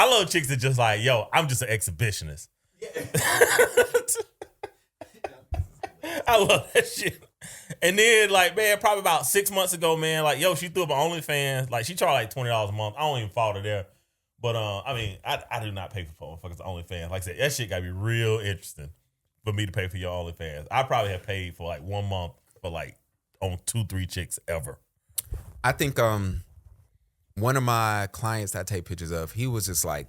I love chicks that just like, yo, I'm just an exhibitionist. Yeah. I love that shit. And then, like, man, probably about 6 months ago, man, like, yo, she threw up on OnlyFans. Like, she charged like $20 a month. I don't even follow her there. But, I mean, I do not pay for motherfuckers OnlyFans. Like I said, that shit got to be real interesting for me to pay for your OnlyFans. I probably have paid for, like, 1 month for, like, on 2-3 chicks ever. I think one of my clients that I take pictures of, he was just like,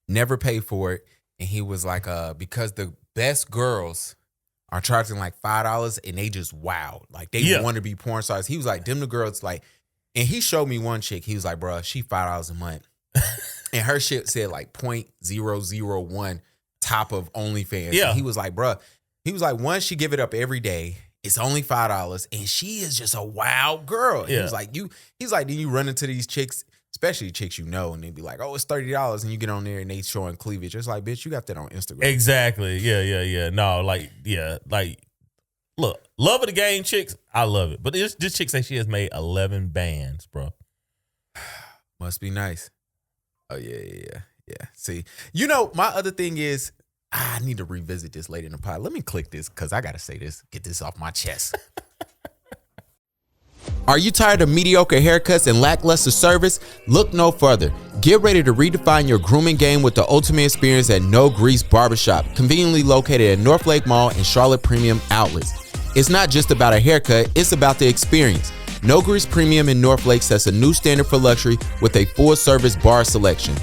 never paid for it. And he was like, because the best girls are charging like $5 and they just wow. Like they want to be porn stars. He was like, them the girls like, and he showed me one chick. He was like, bro, she $5 a month. And her shit said like 0.001 top of OnlyFans. Yeah. And he was like, bro, he was like, one, she give it up every day. It's only $5 and she is just a wild girl. Yeah. He was like, then you run into these chicks, especially chicks you know, and they be like, oh, it's $30, and you get on there and they showing cleavage. It's like, bitch, you got that on Instagram. Exactly. Yeah. No, like, look, love of the game chicks, I love it. But this chick say she has made 11 bands, bro. Must be nice. Oh, yeah. See, my other thing is, I need to revisit this later in the pod. Let me click this because I got to say this, get this off my chest. Are you tired of mediocre haircuts and lackluster service? Look no further. Get ready to redefine your grooming game with the ultimate experience at NoGrease Barbershop, conveniently located at Northlake Mall and Charlotte Premium Outlets. It's not just about a haircut, it's about the experience. NoGrease Premium in Northlake sets a new standard for luxury with a full-service bar selection.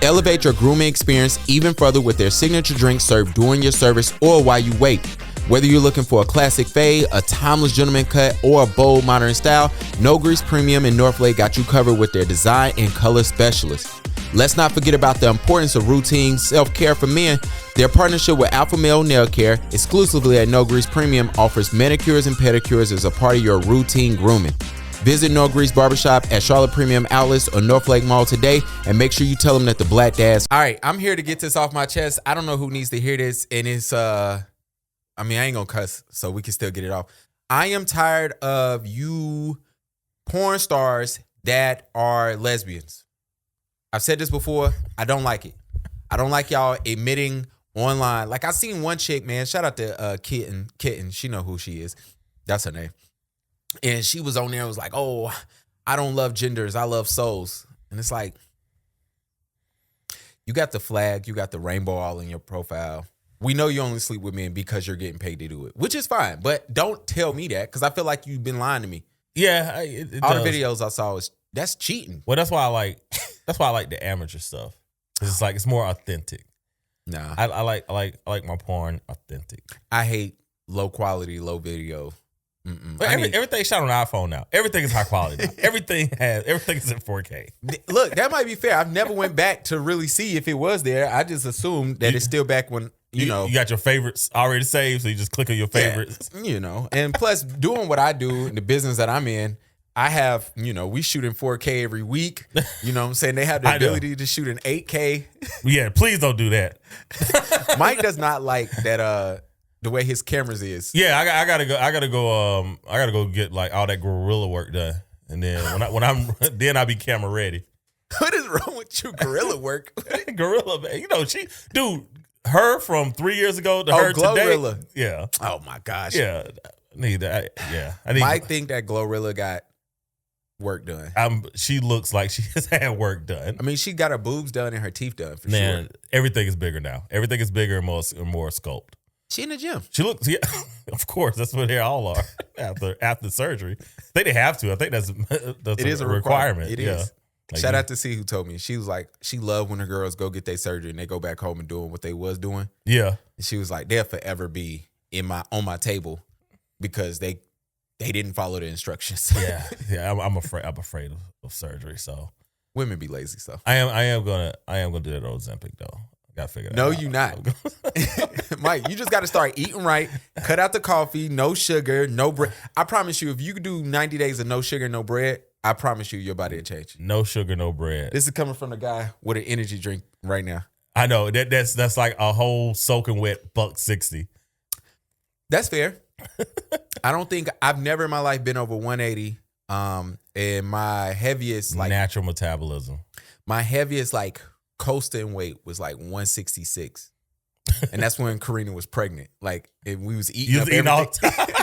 Elevate your grooming experience even further with their signature drinks served during your service or while you wait. Whether you're looking for a classic fade, a timeless gentleman cut, or a bold modern style, NoGrease Premium in Northlake got you covered with their design and color specialists. Let's not forget about the importance of routine self-care for men. Their partnership with Alpha Male Nail Care, exclusively at NoGrease Premium, offers manicures and pedicures as a part of your routine grooming. Visit NoGrease Barbershop at Charlotte Premium Outlets or Northlake Mall today, and make sure you tell them that the Black Dads. All right, I'm here to get this off my chest. I don't know who needs to hear this, and it's I ain't gonna cuss, so we can still get it off. I am tired of you porn stars that are lesbians. I've said this before. I don't like it. I don't like y'all admitting online. Like, I seen one chick, man. Shout out to Kitten. She know who she is. That's her name. And she was on there and was like, oh, I don't love genders. I love souls. And it's like, you got the flag. You got the rainbow all in your profile. We know you only sleep with men because you're getting paid to do it, which is fine. But don't tell me that, because I feel like you've been lying to me. Yeah, all the videos I saw that's cheating. Well, that's why I like the amateur stuff. It's like it's more authentic. Nah, I like my porn authentic. I hate low quality, low video. Everything's shot on an iPhone now. Everything is high quality now. Everything is in 4K. Look, that might be fair. I've never went back to really see if it was there. I just assumed that it's still back when you know. You got your favorites already saved, so you just click on your favorites. Yeah, and plus doing what I do in the business that I'm in, I have, we shoot in 4K every week. You know what I'm saying? They have the ability to shoot in 8K. Yeah, please don't do that. Mike does not like that the way his cameras is. Yeah, I gotta go get like all that gorilla work done. And then then I'll be camera ready. What is wrong with you, gorilla work? Gorilla, man. Her from 3 years ago to her today. Glorilla. Yeah. Oh my gosh. Yeah. I need Mike think that Glorilla got work done. She looks like she has had work done. I mean, she got her boobs done and her teeth done for sure. Everything is bigger now. Everything is bigger and more sculpt. She in the gym. She looks, yeah, of course. That's what they all are after surgery. I think they have to. I think that's a requirement. It is. Like, shout out to C who told me. She was like, she loved when the girls go get their surgery and they go back home and doing what they was doing. Yeah. And she was like, they'll forever be on my table because they didn't follow the instructions. Yeah. I'm afraid of surgery. So women be lazy. So I am gonna do that Ozempic though. Got to figure that out. No, you not. Mike, you just got to start eating right. Cut out the coffee, no sugar, no bread. I promise you, if you do 90 days of no sugar, no bread, I promise you, your body will change. No sugar, no bread. This is coming from the guy with an energy drink right now. I know. That's like a whole soaking wet $160. That's fair. I've never in my life been over 180. And my heaviest, like, natural metabolism. My heaviest like coasting weight was like 166. And that's when Karina was pregnant. Like, and we was eating all everything.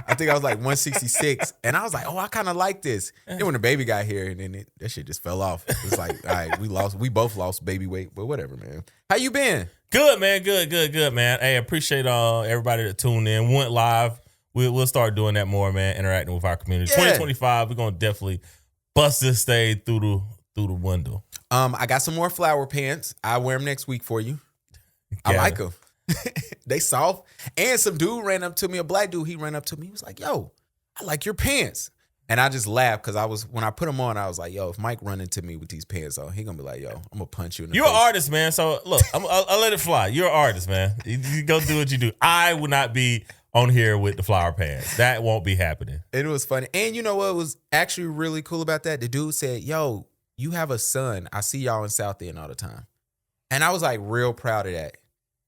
I think I was like 166. And I was like, oh, I kind of like this. Then when the baby got here, and then that shit just fell off. It's like, all right, we both lost baby weight, but whatever, man. How you been? Good, man. Good, man. Hey, appreciate everybody that tuned in. Went live. We'll start doing that more, man, interacting with our community. Yeah. 2025, we're going to definitely bust this stage through the window. I got some more flower pants. I'll wear them next week for you. I Gavin. like them. They soft. And some dude ran up to me, a black dude, he ran up to me. He was like, yo, I like your pants. And I just laughed because when I put them on, I was like, yo, if Mike run into me with these pants on, he going to be like, yo, I'm going to punch you in the You're face. an artist, man. So, look, I'll let it fly. You're an artist, man. You go do what you do. I would not be on here with the flower pants. That won't be happening. It was funny. And you know what was actually really cool about that? The dude said, yo, you have a son. I see y'all in South End all the time. And I was like real proud of that.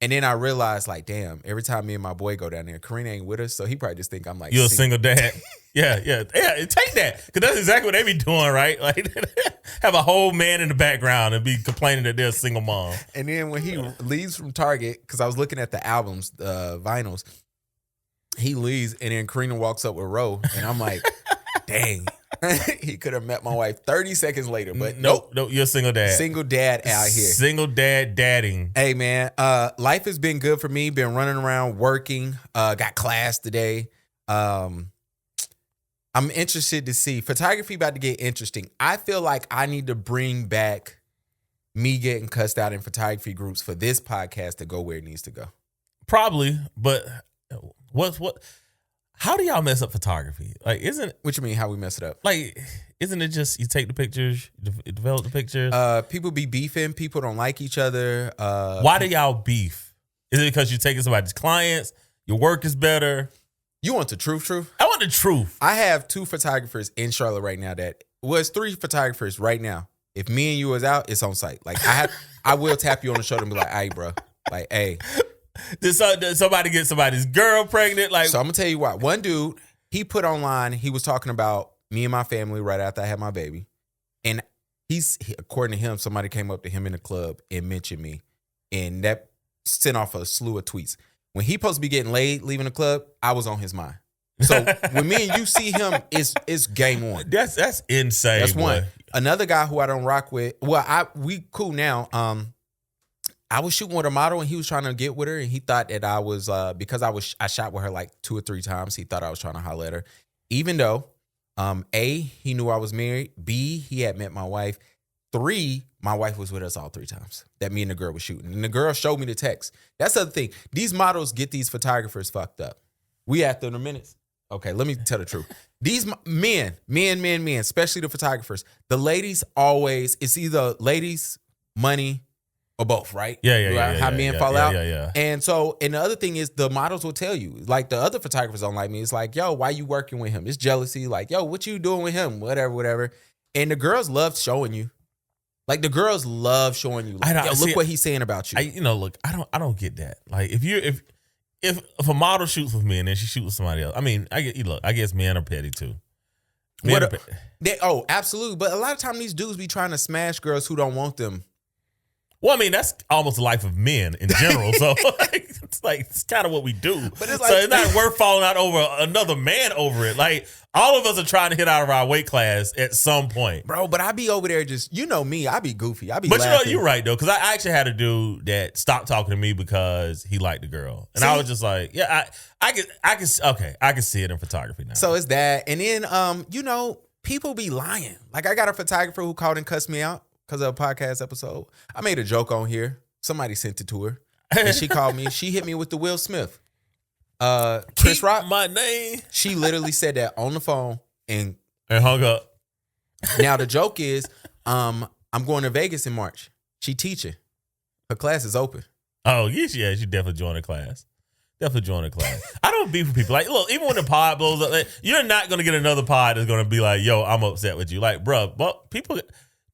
And then I realized, like, damn, every time me and my boy go down there, Karina ain't with us, so he probably just think I'm like, you're a single dad. Yeah. Take that, because that's exactly what they be doing, right? Like, have a whole man in the background and be complaining that they're a single mom. And then when he leaves from Target, because I was looking at the albums, the vinyls, he leaves, and then Karina walks up with Ro, and I'm like, dang. He could have met my wife 30 seconds later, but nope, you're a single dad. Single dad out here. Single dad dadding. Hey, man, life has been good for me. Been running around working. Got class today. I'm interested to see. Photography about to get interesting. I feel like I need to bring back me getting cussed out in photography groups for this podcast to go where it needs to go. Probably, but what? How do y'all mess up photography? Like, What you mean, how we mess it up? Like, isn't it just you take the pictures, develop the pictures? People be beefing. People don't like each other. Why do y'all beef? Is it because you're taking somebody's clients? Your work is better? You want the truth? I want the truth. I have 2 photographers in Charlotte right now it's 3 photographers right now. If me and you was out, it's on site. Like, I will tap you on the shoulder and be like, hey, bro. Like, hey. Did somebody get somebody's girl pregnant? Like, so I'm going to tell you what. One dude, he put online, he was talking about me and my family right after I had my baby. And according to him, somebody came up to him in the club and mentioned me. And that sent off a slew of tweets. When he supposed to be getting laid, leaving the club, I was on his mind. So when me and you see him, it's game on. That's insane. That's one. Boy. Another guy who I don't rock with. Well, we cool now. I was shooting with a model and he was trying to get with her, and he thought that I was because I shot with her like 2 or 3 times. He thought I was trying to holler at her, even though A, he knew I was married. B, he had met my wife. 3, my wife was with us all 3 times that me and the girl was shooting, and the girl showed me the text. That's the other thing. These models get these photographers fucked up. We after the minutes. Okay, let me tell the truth. These men, especially the photographers, the ladies always, it's either ladies, money, or both, right? Yeah. How men fall out. Yeah. And so, and the other thing is the models will tell you, like the other photographers don't like me. It's like, yo, why you working with him? It's jealousy. Like, yo, what you doing with him? Whatever. And the girls love showing you. Like the girls love showing you. Like, yo, look what he's saying about you. Look, I don't get that. Like if a model shoots with me and then she shoots with somebody else, I mean, I guess men are petty too. Absolutely. But a lot of times these dudes be trying to smash girls who don't want them. Well, I mean, that's almost the life of men in general. So it's kind of what we do. But it's not worth falling out over another man over it. Like, all of us are trying to hit out of our weight class at some point. Bro, but I be over there just, you know me, I be goofy. I be laughing. But you're right, though, because I actually had a dude that stopped talking to me because he liked the girl. And I was just like, yeah, I can see it in photography now. So it's that. And then, people be lying. Like, I got a photographer who called and cussed me out because of a podcast episode. I made a joke on here. Somebody sent it to her. And she called me. She hit me with the Will Smith. Chris Rock. My name. She literally said that on the phone and hung up. Now the joke is, I'm going to Vegas in March. She teaching. Her class is open. Oh, yeah, she definitely joined a class. I don't beef with people. Like, look, even when the pod blows up, like, you're not going to get another pod that's going to be like, yo, I'm upset with you. Like, bro, people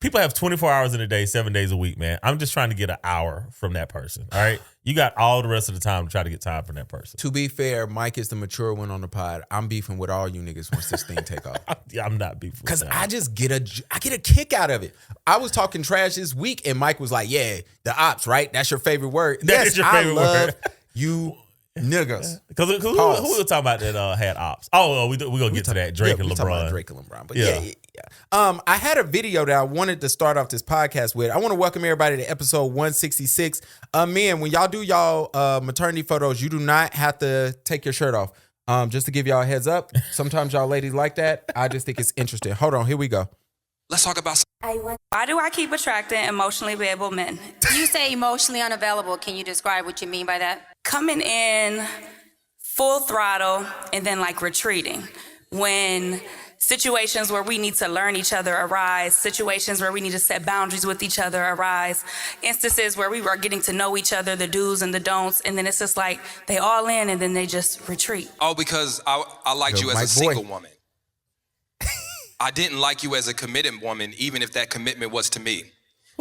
people have 24 hours in a day, 7 days a week, man. I'm just trying to get an hour from that person. All right. You got all the rest of the time to try to get time from that person. To be fair, Mike is the mature one on the pod. I'm beefing with all you niggas once this thing take off. I'm not beefing because I just get a kick out of it. I was talking trash this week, and Mike was like, "Yeah, the ops, right? That's your favorite word. That is your favorite word. You niggas." Because who we were talking about that had ops? Oh, we're gonna get to that. Drake and LeBron. About Drake and LeBron. But yeah. I had a video that I wanted to start off this podcast with. I want to welcome everybody to episode 166. Men, when y'all do y'all maternity photos, you do not have to take your shirt off. Just to give y'all a heads up. Sometimes y'all ladies like that. I just think it's interesting. Hold on, here we go. Let's talk about. Why do I keep attracting emotionally available men? You say emotionally unavailable. Can you describe what you mean by that? Coming in full throttle and then like retreating. When situations where we need to learn each other arise, situations where we need to set boundaries with each other arise, instances where we are getting to know each other, the do's and the don'ts, and then it's just like they all in and then they just retreat. Oh, because I liked you as a single woman. I didn't like you as a committed woman, even if that commitment was to me.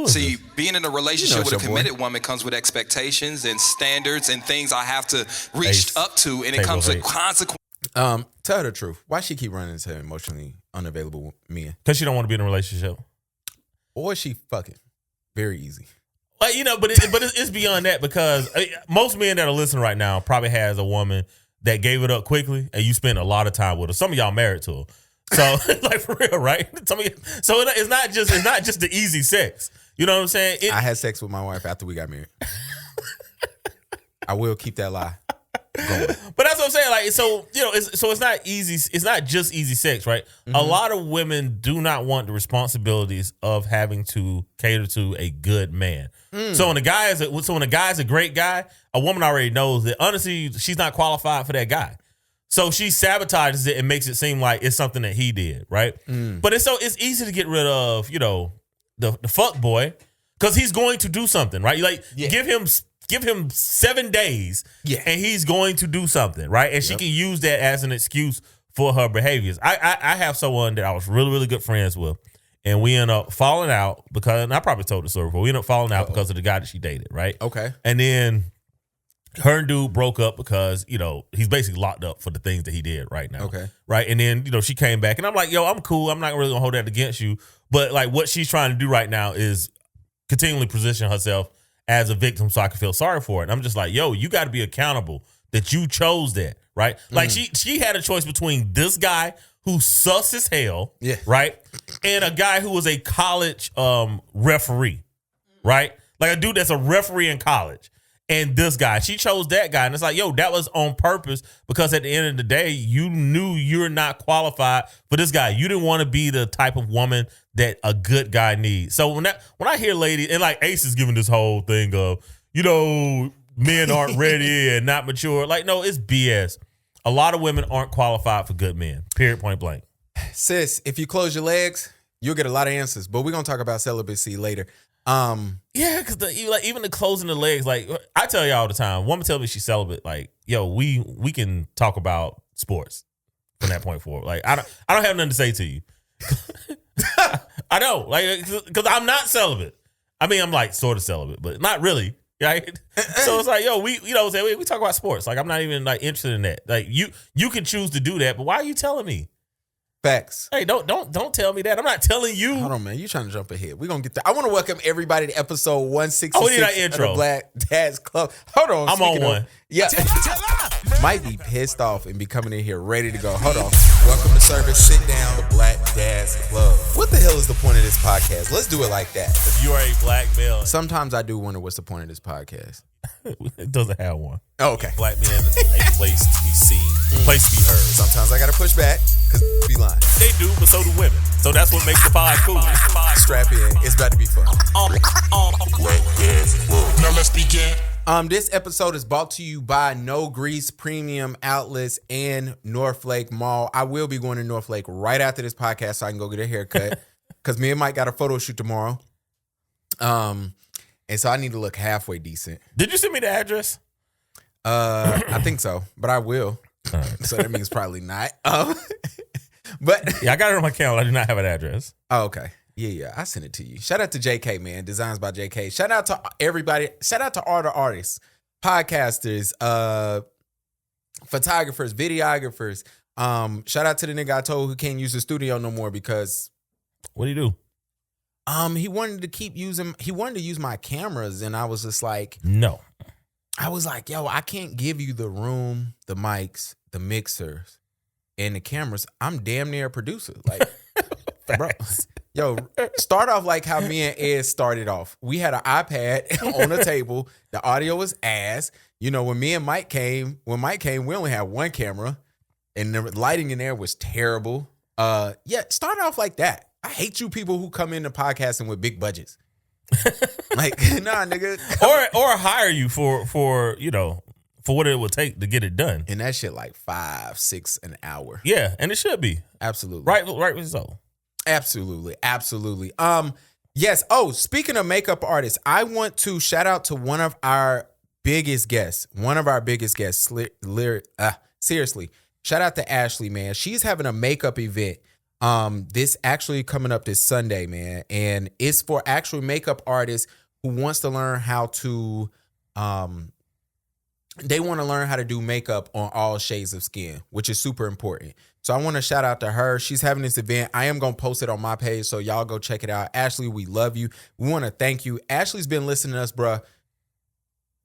See, being in a relationship with a committed woman comes with expectations and standards and things I have to reach up to, and it comes with consequences. Tell her the truth. Why she keep running into emotionally unavailable men? Because she don't want to be in a relationship. Or she fucking very easy. But it's beyond that, because most men that are listening right now probably has a woman that gave it up quickly, and you spend a lot of time with her. Some of y'all married to her. So like for real, right? So it's not just the easy sex. You know what I'm saying? I had sex with my wife after we got married. I will keep that lie going. But that's what I'm saying. Like, so it's not easy. It's not just easy sex, right? Mm-hmm. A lot of women do not want the responsibilities of having to cater to a good man. So when a guy is a great guy, a woman already knows that honestly she's not qualified for that guy. So she sabotages it and makes it seem like it's something that he did, right? But it's easy to get rid of, the fuck boy, because he's going to do something, right? Like give him 7 days, and he's going to do something, right? And she can use that as an excuse for her behaviors. I have someone that I was really, really good friends with, and we end up falling out because, and I probably told the story before, we ended up falling out because of the guy that she dated, right? Okay. And then her and dude broke up because, he's basically locked up for the things that he did right now. Okay. Right. And then, she came back and I'm like, yo, I'm cool. I'm not really gonna hold that against you. But like what she's trying to do right now is continually position herself as a victim so I can feel sorry for it. And I'm just like, yo, you got to be accountable that you chose that. Right. Like she had a choice between this guy who's sus as hell. Yeah. Right. And a guy who was a college referee. Right. Like a dude that's a referee in college. And this guy, she chose that guy. And it's like, yo, that was on purpose, because at the end of the day, you knew you're not qualified for this guy. You didn't want to be the type of woman that a good guy needs. So when I hear ladies, and like Ace is giving this whole thing of, men aren't ready and not mature. Like, no, it's BS. A lot of women aren't qualified for good men, period, point blank. Sis, if you close your legs, you'll get a lot of answers. But we're going to talk about celibacy later. Yeah, because even the closing the legs, like I tell you all the time, woman tell me she's celibate, like, yo, we can talk about sports from that point forward. Like I don't have nothing to say to you. I don't, like, because I'm not celibate. I mean, I'm like sort of celibate, but not really. Right? So it's like, yo, we talk about sports. Like I'm not even like interested in that. Like you can choose to do that, but why are you telling me? Facts. Hey, don't tell me that. I'm not telling you. Hold on, man. You trying to jump ahead. We're going to get that. I want to welcome everybody to episode 166 we need our intro. of the Black Dads Club. Hold on. I'm on one. Yeah. Might be pissed off and be coming in here ready to go. Hold on. Welcome to service. Sit down. The Black Dads Club. What the hell is the point of this podcast? Let's do it like that. If you are a black male. Sometimes I do wonder what's the point of this podcast. It doesn't have one. Oh, okay. Black men a place to be seen, place to be heard. Sometimes I got to push back because be lying. They do, but so do women. So that's what makes the pod cool. Strap in. It's about to be fun. Now let's begin. This episode is brought to you by NoGrease Premium Outlets and Northlake Mall. I will be going to Northlake right after this podcast so I can go get a haircut because me and Mike got a photo shoot tomorrow. And so I need to look halfway decent. Did you send me the address? I think so, but I will. All right. So that means probably not. But yeah, I got it on my calendar. I do not have an address. Oh, okay. Yeah, I sent it to you. Shout out to JK, man. Designs by JK. Shout out to everybody. Shout out to all the artists, podcasters, photographers, videographers. Shout out to the nigga I told who can't use the studio no more because what do you do? He wanted to use my cameras, and I was just like, no. I was like, yo, I can't give you the room, the mics, the mixers, and the cameras. I'm damn near a producer. Like, bro, yo, start off like how me and Ed started off. We had an iPad on the table. The audio was ass. You know, when Mike came, we only had one camera, and the lighting in there was terrible. Start off like that. I hate you people who come into podcasting with big budgets. Like, nah, nigga. Or hire you for what it would take to get it done. And that shit like $5-6 an hour. Yeah, and it should be. Absolutely. Right so. Absolutely. Yes. Oh, speaking of makeup artists, I want to shout out to one of our biggest guests. Seriously. Shout out to Ashley, man. She's having a makeup event. This actually coming up this Sunday, man, and it's for actual makeup artists who wants to learn how to, they want to learn how to do makeup on all shades of skin, which is super important. So I want to shout out to her. She's having this event. I am going to post it on my page, so y'all go check it out. Ashley, we love you. We want to thank you. Ashley's been listening to us, bruh.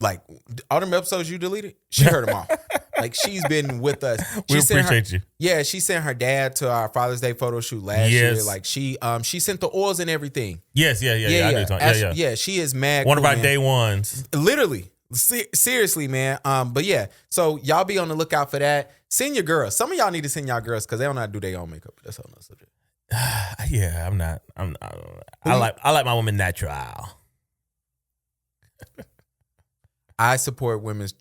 Like, all them episodes you deleted, she heard them all. Like, she's been with us. We appreciate you. Yeah, she sent her dad to our Father's Day photo shoot last year. Like, she sent the oils and everything. Yes, yeah. Yeah, she is mad. One cool, of our man. day ones. Literally. Seriously, man. But yeah, so y'all be on the lookout for that. Send your girls. Some of y'all need to send y'all girls because they don't know how to do their own makeup. That's a whole nother subject. Yeah, I'm not. I like my woman natural. I support women's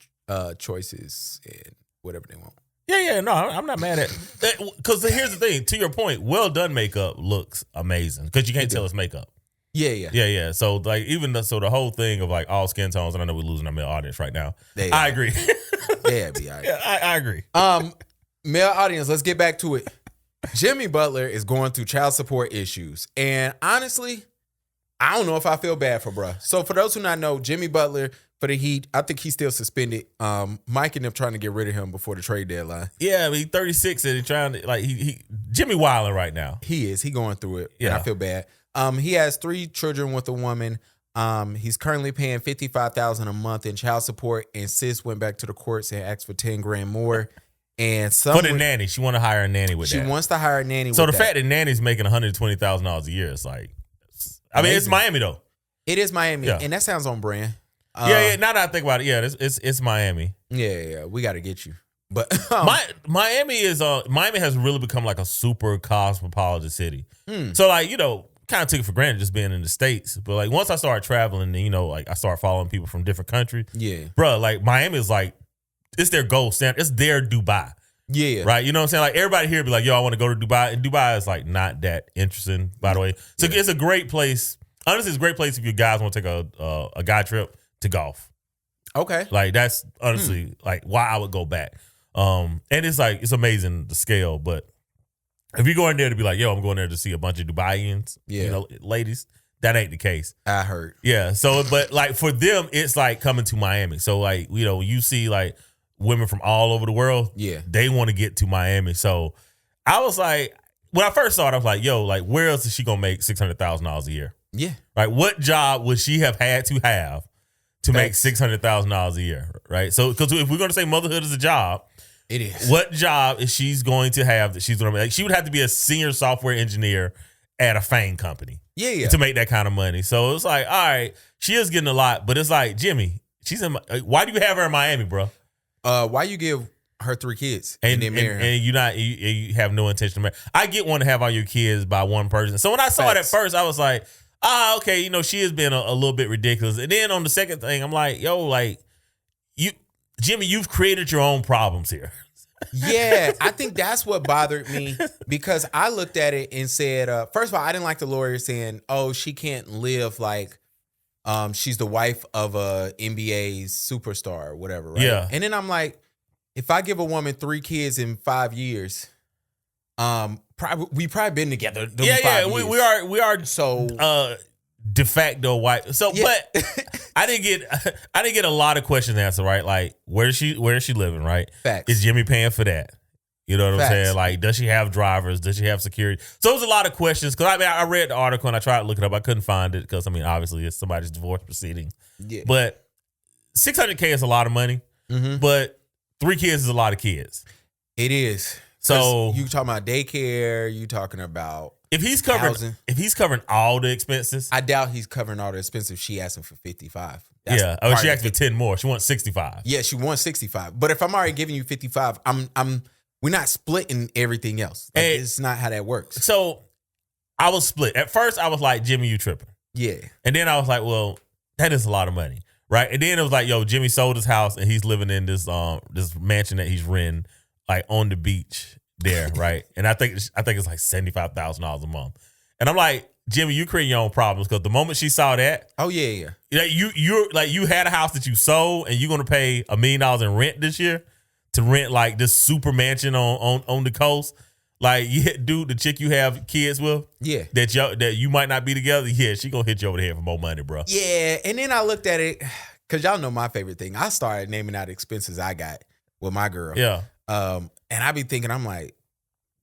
choices and whatever they want. Yeah. No, I'm not mad at it. Because here's the thing. To your point, well done makeup looks amazing because you can't tell it's makeup. Yeah. So like the whole thing of like all skin tones, and I know we're losing our male audience right now. I agree. Yeah, be all right. Yeah, I agree. Male audience, let's get back to it. Jimmy Butler is going through child support issues, and honestly, I don't know if I feel bad for bruh. So for those who not know, Jimmy Butler for the Heat, I think he's still suspended. Mike and them trying to get rid of him before the trade deadline. Yeah, I mean, 36 and he trying to he Jimmy wilding right now. He is. He going through it. Yeah, and I feel bad. He has 3 children with a woman. He's currently paying $55,000 a month in child support, and sis went back to the courts and asked for $10,000 more. And for the nanny, she want to hire a nanny with that. She wants to hire a nanny. So the fact that nanny's making $120,000 a year, it's like, I mean, it's Miami though. It is Miami, and that sounds on brand. Yeah. Now that I think about it, yeah, it's Miami. Yeah. We got to get you. But Miami has really become like a super cosmopolitan city. So like, kind of took it for granted just being in the States. But like once I started traveling and, like I started following people from different countries. Yeah. Bro, like Miami is like, it's their gold standard. It's their Dubai. Yeah. Right? You know what I'm saying? Like everybody here be like, yo, I want to go to Dubai. And Dubai is like not that interesting, by the way. So it's a great place. Honestly, it's a great place if you guys want to take a guy trip to golf. Okay. Like that's honestly like why I would go back. And it's like, it's amazing the scale. But if you go in there to be like, yo, I'm going there to see a bunch of Dubaians, ladies, that ain't the case. I heard. Yeah. So, but like for them, it's like coming to Miami. So like, you see like women from all over the world. Yeah. They want to get to Miami. So I was like, when I first saw it, I was like, yo, like where else is she going to make $600,000 a year? Yeah. Right. What job would she have had to make $600,000 a year? Right. So, because if we're going to say motherhood is a job, it is. What job is she's going to have that she's going to make? Like, she would have to be a senior software engineer at a FANG company. Yeah. To make that kind of money. So it's like, all right, she is getting a lot, but it's like, Jimmy, why do you have her in Miami, bro? Why you give her 3 kids and then marry her? And you have no intention to marry. I get one to have all your kids by one person. So when I saw it at first, I was like, okay, she has been a little bit ridiculous. And then on the second thing, I'm like, yo, like, Jimmy, you've created your own problems here. Yeah, I think that's what bothered me because I looked at it and said, first of all, I didn't like the lawyer saying, oh, she can't live like she's the wife of a NBA superstar or whatever, right? Yeah. And then I'm like, if I give a woman 3 kids in 5 years, we probably been together. Yeah. We are so de facto white. So, yeah. but I didn't get a lot of questions answered. Right, like where is she living? Right, Facts. Is Jimmy paying for that? You know what Facts. I'm saying? Like, does she have drivers? Does she have security? So it was a lot of questions. Because I read the article and I tried to look it up. I couldn't find it because, I mean, obviously it's somebody's divorce proceeding. Yeah. But $600K is a lot of money. Mm-hmm. But 3 kids is a lot of kids. It is. So you talking about daycare? You talking about if he's covering all the expenses, I doubt he's covering all the expenses. She asked him for 55. Yeah. Oh, she asked for 10 more. She wants 65. Yeah, she wants 65. But if I'm already giving you 55, we're not splitting everything else. Like, it's not how that works. So I was split. At first, I was like, Jimmy, you tripping. Yeah. And then I was like, well, that is a lot of money. Right. And then it was like, yo, Jimmy sold his house and he's living in this mansion that he's renting like on the beach there. Right. And I think it's like $75,000 a month. And I'm like, Jimmy, you create your own problems because the moment she saw that. Oh, yeah. You had a house that you sold and you're going to pay $1 million in rent this year to rent like this super mansion on the coast. Like, yeah, dude, the chick you have kids with, yeah, that you might not be together, yeah, she gonna hit you over the head for more money, bro. Yeah, and then I looked at it because y'all know my favorite thing. I started naming out expenses I got with my girl. Yeah, and I be thinking, I'm like,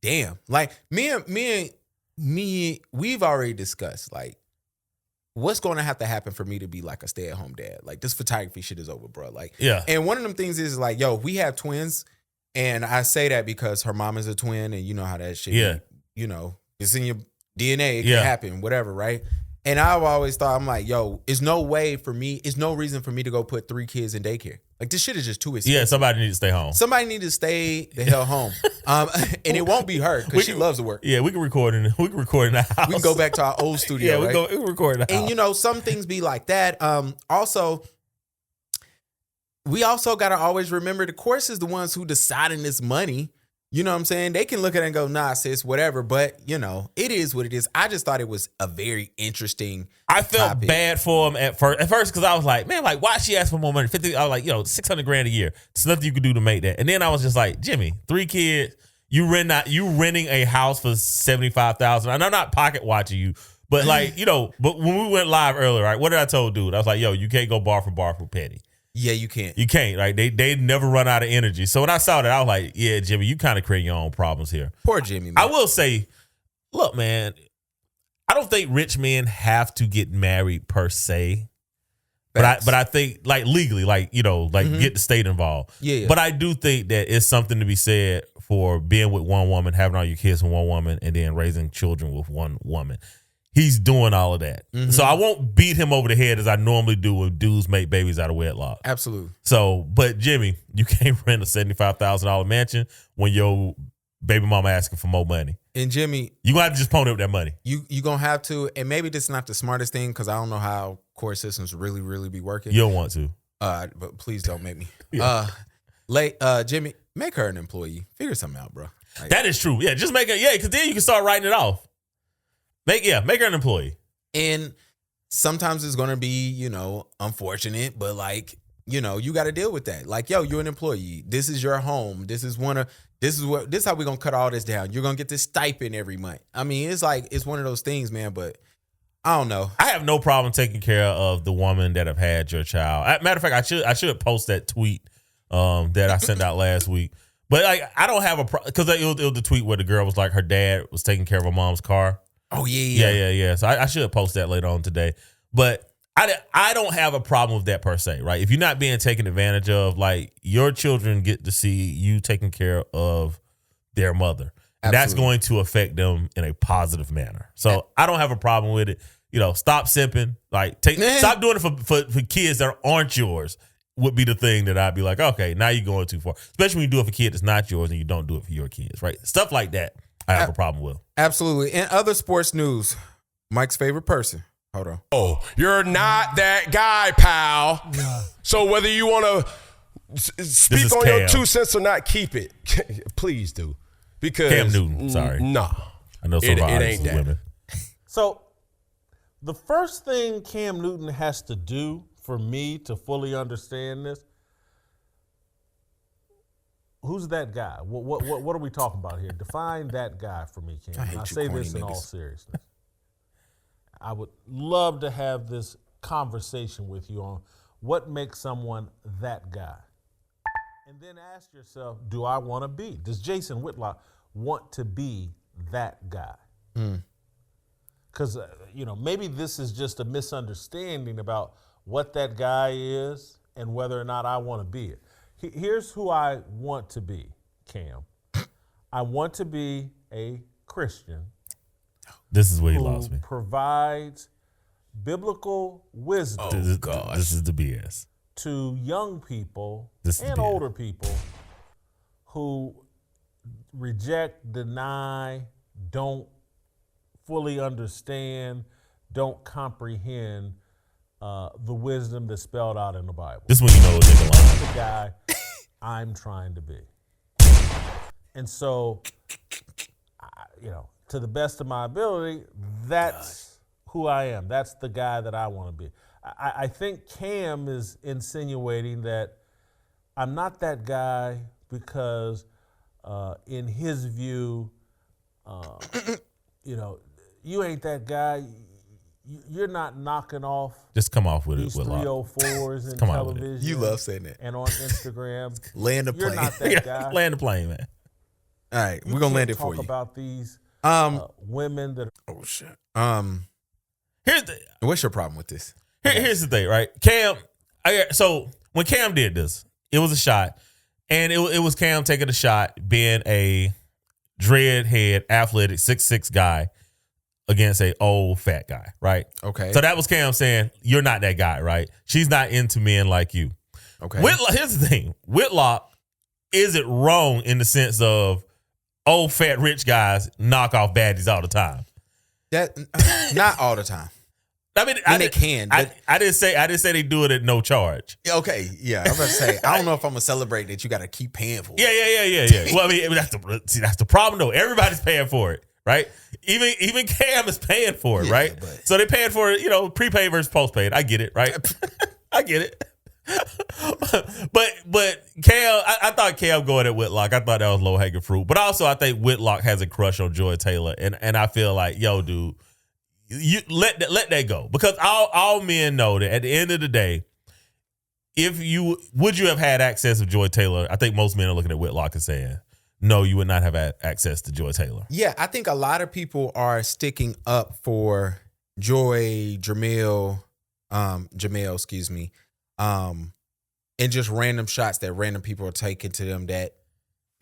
damn, like me, we've already discussed like what's going to have to happen for me to be like a stay-at-home dad. Like this photography shit is over, bro. Like, yeah, and one of them things is like, yo, we have twins. And I say that because her mom is a twin and you know how that shit, you know, it's in your DNA. It can happen, whatever, right? And I've always thought, I'm like, yo, it's no reason for me to go put 3 kids in daycare. Like this shit is just too expensive. Yeah, somebody needs to stay home. Somebody needs to stay the hell home. And it won't be her because she loves to work. Yeah, we can record in the house. We can go back to our old studio, we can record in the house. And you know, some things be like that. Also, we also got to always remember the courts is the ones who deciding this money. You know what I'm saying? They can look at it and go, nah, sis, whatever. But, you know, it is what it is. I just thought it was a very interesting I felt bad for him at first because I was like, man, like, why she ask for more money? 50. I was like, yo, $600,000 a year. There's nothing you can do to make that. And then I was just like, Jimmy, 3 kids, you renting a house for $75,000. And I'm not pocket watching you. But like, you know, but when we went live earlier, right, what did I tell dude? I was like, yo, you can't go bar for petty. Yeah, you can't. You can't, right? They never run out of energy. So when I saw that, I was like, yeah, Jimmy, you kind of create your own problems here. Poor Jimmy, man. I will say, look, man, I don't think rich men have to get married per se. But I think like legally, like, you know, like get the state involved. Yeah. But I do think that it's something to be said for being with one woman, having all your kids with one woman, and then raising children with one woman. He's doing all of that. So I won't beat him over the head as I normally do when dudes make babies out of wedlock. Absolutely. So, but Jimmy, you can't rent a $75,000 mansion when your baby mama asking for more money. And Jimmy, you gonna have to just pony up that money. You gonna have to, and maybe this is not the smartest thing because I don't know how court systems really, really be working. You don't want to. But please don't make me. Jimmy, make her an employee. Figure something out, bro. Like, that is true. Yeah, just make her. Yeah, because then you can start writing it off. Make her an employee. And sometimes it's going to be, you know, unfortunate, but like, you know, you got to deal with that. Like, yo, you're an employee. This is your home. This is how we're going to cut all this down. You're going to get this stipend every month. I mean, it's like, it's one of those things, man, but I don't know. I have no problem taking care of the woman that have had your child. Matter of fact, I should post that tweet that I sent out last week. But like, I don't have a problem because it was the tweet where the girl was like, her dad was taking care of her mom's car. Oh, yeah. So I should post that later on today. But I don't have a problem with that per se, right? If you're not being taken advantage of, like, your children get to see you taking care of their mother. And that's going to affect them in a positive manner. So I don't have a problem with it. You know, stop simping. Like, stop doing it for kids that aren't yours would be the thing that I'd be like, okay, now you're going too far. Especially when you do it for a kid that's not yours and you don't do it for your kids, right? Stuff like that. I have a problem with. Absolutely. In other sports news, Mike's favorite person. Hold on. Oh, you're not that guy, pal. Yeah. So whether you want to speak on your 2 cents or not, keep it. Please do. Because Cam Newton, sorry. No. I know some of our audience is women. So the first thing Cam Newton has to do for me to fully understand this, who's that guy? What are we talking about here? Define that guy for me, Cam. I say this in all seriousness. I would love to have this conversation with you on what makes someone that guy. And then ask yourself, do I want to be? Does Jason Whitlock want to be that guy? Because, maybe this is just a misunderstanding about what that guy is and whether or not I want to be it. Here's who I want to be, Cam. I want to be a Christian. This is where he lost me. Provides biblical wisdom. This is the BS. To young people and older people who reject, deny, don't fully understand, don't comprehend the wisdom that's spelled out in the Bible. This one you know is That's the guy I'm trying to be. And so, to the best of my ability, that's who I am. That's the guy that I want to be. I think Cam is insinuating that I'm not that guy because, in his view, you ain't that guy. You're not knocking off. Just come off with these it. These 304s in television. You love saying that. And on Instagram. Land the plane. You're not that guy. Land the plane, man. All right, we're gonna land it for you. Talk about these women that. Oh shit. What's your problem with this? Here's the thing, right? Cam. So when Cam did this, it was a shot, and it was Cam taking a shot, being a dreadhead, athletic, 6'6" guy against a old fat guy, right? Okay. So that was Cam saying, "You're not that guy, right? She's not into men like you." Okay. Whitlock, here's the thing: Whitlock isn't wrong in the sense of old fat rich guys knock off baddies all the time. That not all the time. I mean, they can. But I didn't say they do it at no charge. Okay, yeah. I was about to say, I don't know if I'm gonna celebrate that you got to keep paying for it. Yeah. Well, I mean, that's the problem though. Everybody's paying for it, right? Even Cam is paying for it, right? But, so they're paying for it, prepaid versus postpaid. I get it, right? I get it. but Cam, I thought Cam going at Whitlock. I thought that was low hanging fruit. But also, I think Whitlock has a crush on Joy Taylor, and I feel like, yo, dude. You let that go, because all men know that at the end of the day, would you have had access to Joy Taylor? I think most men are looking at Whitlock and saying, no, you would not have had access to Joy Taylor. Yeah, I think a lot of people are sticking up for Jamel, and just random shots that random people are taking to them that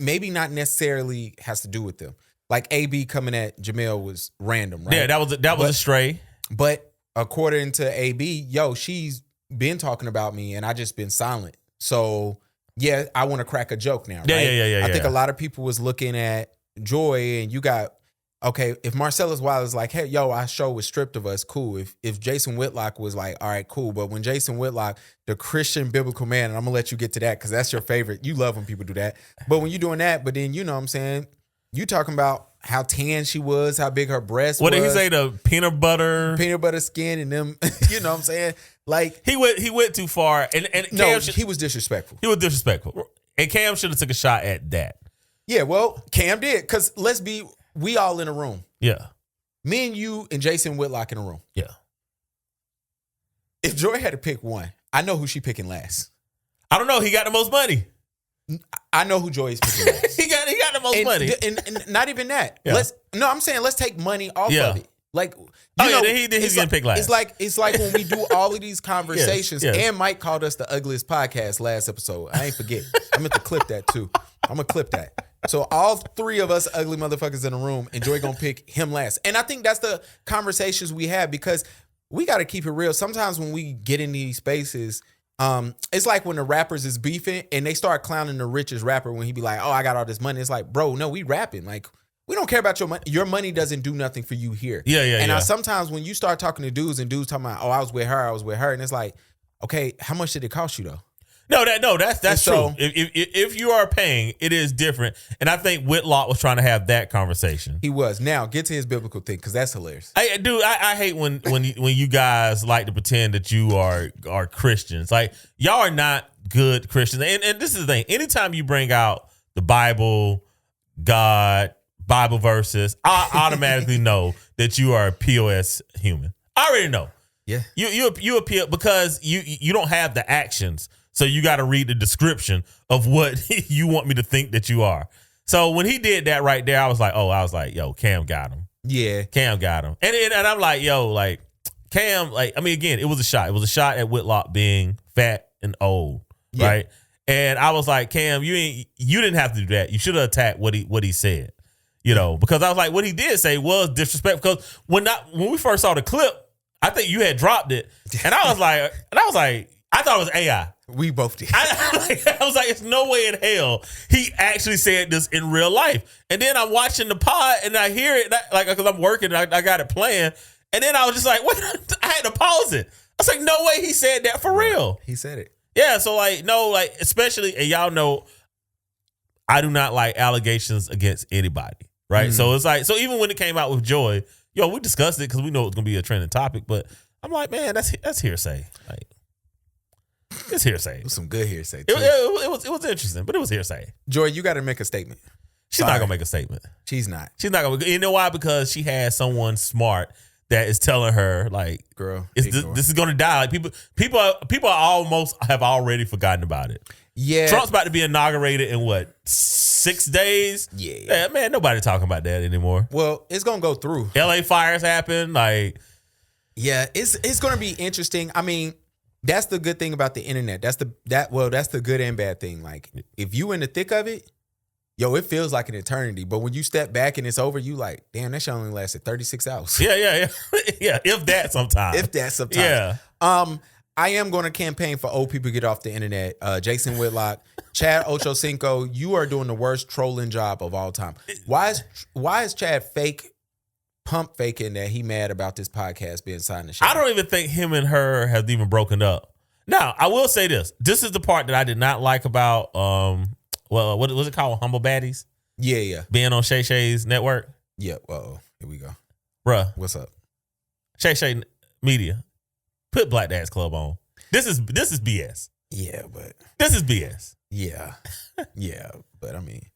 maybe not necessarily has to do with them. Like AB coming at Jamel was random, right? Yeah, that was a stray. But according to AB, she's been talking about me and I just been silent. So yeah, I want to crack a joke now, right? Yeah. I think a lot of people was looking at Joy, and you got, okay, if Marcellus Wilde is like, hey, our show was stripped of us, cool. If Jason Whitlock was like, all right, cool. But when Jason Whitlock, the Christian biblical man, and I'm gonna let you get to that because that's your favorite. You love when people do that. But when you're doing that, but then you know what I'm saying, you talking about how tan she was, how big her breast was. What did he say? The peanut butter skin and them, you know what I'm saying? Like he went too far, and no, he was disrespectful. He was disrespectful, and Cam should have took a shot at that. Yeah, well, Cam did, because we all in a room. Yeah, me and you and Jason Whitlock in a room. Yeah. If Joy had to pick one, I know who she picking last. I don't know. He got the most money. I know who Joy is picking last. he got the most money, and not even that. Yeah. I'm saying let's take money off of it. Like, he's gonna pick last. It's like when we do all of these conversations. Yes. And Mike called us the ugliest podcast last episode. I ain't forget. I meant to clip that too. I'm gonna clip that. So all three of us ugly motherfuckers in the room, and Joy gonna pick him last. And I think that's the conversations we have, because we got to keep it real. Sometimes when we get in these spaces, it's like when the rappers is beefing and they start clowning the richest rapper when he be like, oh, I got all this money. It's like, bro, no, we rapping. Like, we don't care about your money. Your money doesn't do nothing for you here. And now sometimes when you start talking to dudes and dudes talking about, oh, I was with her. And it's like, okay, how much did it cost you though? That's true. If you are paying, it is different. And I think Whitlock was trying to have that conversation. He was. Now get to his biblical thing, because that's hilarious. I hate when you guys like to pretend that you are Christians. Like, y'all are not good Christians. And this is the thing. Anytime you bring out the Bible, God, Bible verses, I automatically know that you are a POS human. I already know. Yeah. You appeal because you don't have the actions. So you got to read the description of what you want me to think that you are. So when he did that right there, I was like, yo, Cam got him. Yeah. Cam got him. And I'm like, yo, like, Cam, like, I mean, again, it was a shot. It was a shot at Whitlock being fat and old, right? And I was like, Cam, you didn't have to do that. You should have attacked what he said, because I was like, what he did say was disrespectful. Because when we first saw the clip, I think you had dropped it, and I was like, I thought it was AI. We both did. I was like, it's no way in hell he actually said this in real life. And then I'm watching the pod and I hear it, because I'm working, and I got it playing. And then I was just like, what? I had to pause it. I was like, no way he said that for real. He said it. Yeah, so especially, and y'all know, I do not like allegations against anybody, right? So it's like, so even when it came out with Joy, we discussed it because we know it's going to be a trending topic, but I'm like, man, that's hearsay. Like, it's hearsay. It was some good hearsay, too. It was interesting, but it was hearsay. Joy, you got to make a statement. She's not going to make a statement. She's not. She's not going to. You know why? Because she has someone smart that is telling her, like, girl, this is going to die. Like, people almost have already forgotten about it. Yeah. Trump's about to be inaugurated in what, 6 days? Yeah. Man, nobody talking about that anymore. Well, it's going to go through. LA fires happen. Like, yeah, it's going to be interesting. I mean, that's the good thing about the internet. That's the good and bad thing. Like, if you in the thick of it, it feels like an eternity. But when you step back and it's over, you like, damn, that shit only lasted 36 hours. Yeah. Yeah, if that sometimes. Yeah. I am going to campaign for old people to get off the internet. Jason Whitlock, Chad Ochocinco, you are doing the worst trolling job of all time. Why is Chad pump faking that he mad about this podcast being signed to show? I don't even think him and her have even broken up. Now, I will say this. This is the part that I did not like about, what was it called? Humble Baddies? Yeah. Being on Shay Shay's network? Yeah. Uh-oh. Here we go. Bruh. What's up? Shay Shay Media. Put Black Dads Club on. This is BS. Yeah, but this is BS. Yeah. Yeah, but I mean,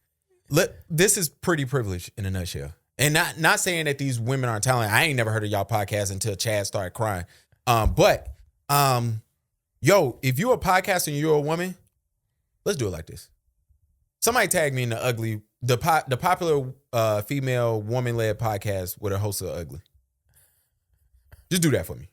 this is pretty privileged in a nutshell. And not saying that these women aren't talented. I ain't never heard of y'all podcast until Chad started crying. But if you're a podcaster and you're a woman, let's do it like this. Somebody tag me in the popular female woman-led podcast where the hosts are ugly. Just do that for me.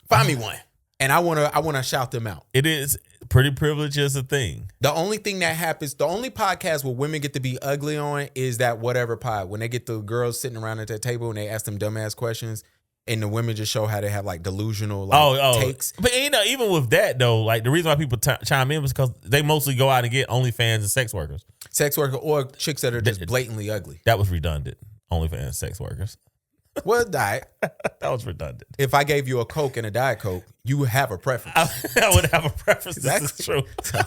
Find me one. And I wanna shout them out. It is pretty privileged as a thing. The only thing that happens, the only podcast where women get to be ugly on is that whatever pod. When they get the girls sitting around at that table and they ask them dumbass questions, and the women just show how they have like delusional takes. But even with that though, like the reason why people chime in was because they mostly go out and get OnlyFans and sex workers. Sex worker or chicks that are just blatantly ugly. That was redundant. OnlyFans sex workers. Well, diet. That was redundant. If I gave you a Coke and a Diet Coke, you would have a preference. I would have a preference. Exactly. This is true. So,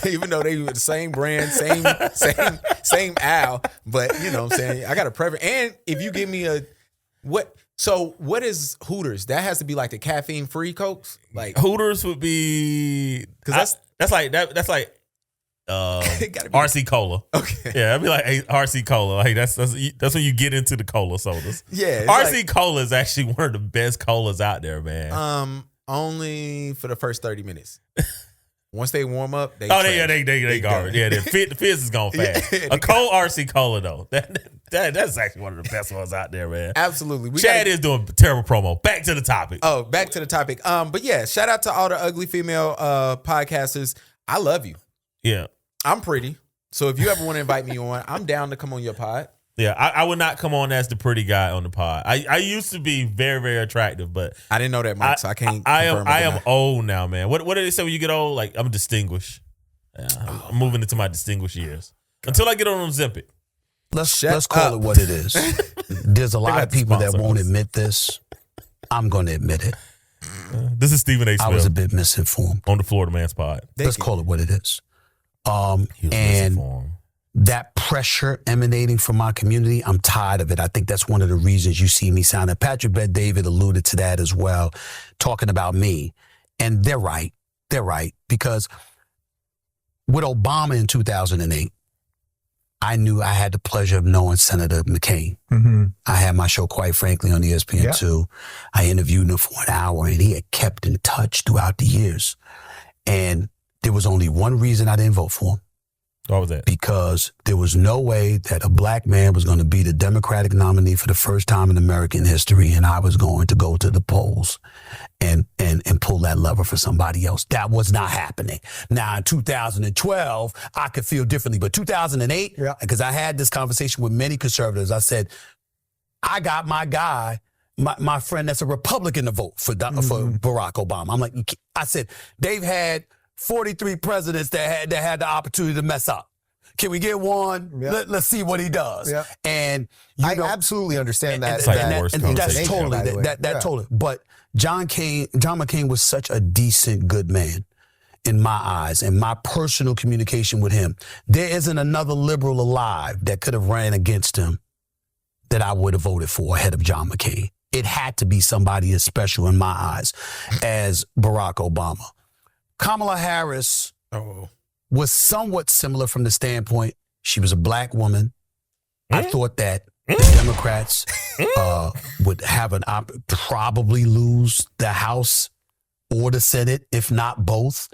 even though they were the same brand, same owl, but you know what I'm saying? I got a preference. And if you give me what is Hooters? That has to be like the caffeine-free Cokes? Like Hooters would be because that's like RC Cola. Okay. Yeah, I'd be like RC Cola. Like that's when you get into the cola sodas. Yeah. RC Cola is actually one of the best colas out there, man. Only for the first 30 minutes. Once they warm up, they garbage. Yeah, the fizz is gone fast. Yeah, a cold RC Cola though. That's actually one of the best ones out there, man. Absolutely. Chad is doing terrible promo. Back to the topic. Oh, back to the topic. But yeah, shout out to all the ugly female podcasters. I love you. Yeah. I'm pretty. So if you ever want to invite me on, I'm down to come on your pod. Yeah, I would not come on as the pretty guy on the pod. I used to be very, very attractive, but I didn't know that, Mike, so I can't. I am old now, man. What do they say when you get old? Like I'm distinguished. Yeah, I'm moving into my distinguished years. Until I get on Ozempic. Let's call it what it is. There's a lot of people that won't admit this. I'm going to admit it. This is Stephen A. Smith. I was a bit misinformed on the Florida Man's Pod. Let's call it what it is. And that pressure emanating from my community, I'm tired of it. I think that's one of the reasons you see me sign up. Patrick Bet-David alluded to that as well, talking about me. And they're right. They're right. Because with Obama in 2008, I knew I had the pleasure of knowing Senator McCain. I had my show, quite frankly, on ESPN2. I interviewed him for an hour, and he had kept in touch throughout the years. And there was only one reason I didn't vote for him. What was that? Because there was no way that a black man was going to be the Democratic nominee for the first time in American history, and I was going to go to the polls and pull that lever for somebody else. That was not happening. Now, in 2012, I could feel differently, but 2008, because I had this conversation with many conservatives, I said, I got my guy, my friend that's a Republican to vote for Barack Obama. I'm like, I said, they've had 43 presidents that had the opportunity to mess up. Can we get one? Let's see what he does. And I absolutely understand that. That's totally. But John McCain was such a decent, good man in my eyes, and my personal communication with him. There isn't another liberal alive that could have ran against him that I would have voted for ahead of John McCain. It had to be somebody as special in my eyes as Barack Obama. Kamala Harris was somewhat similar from the standpoint she was a black woman. I thought that the Democrats would have probably lose the House or the Senate, if not both.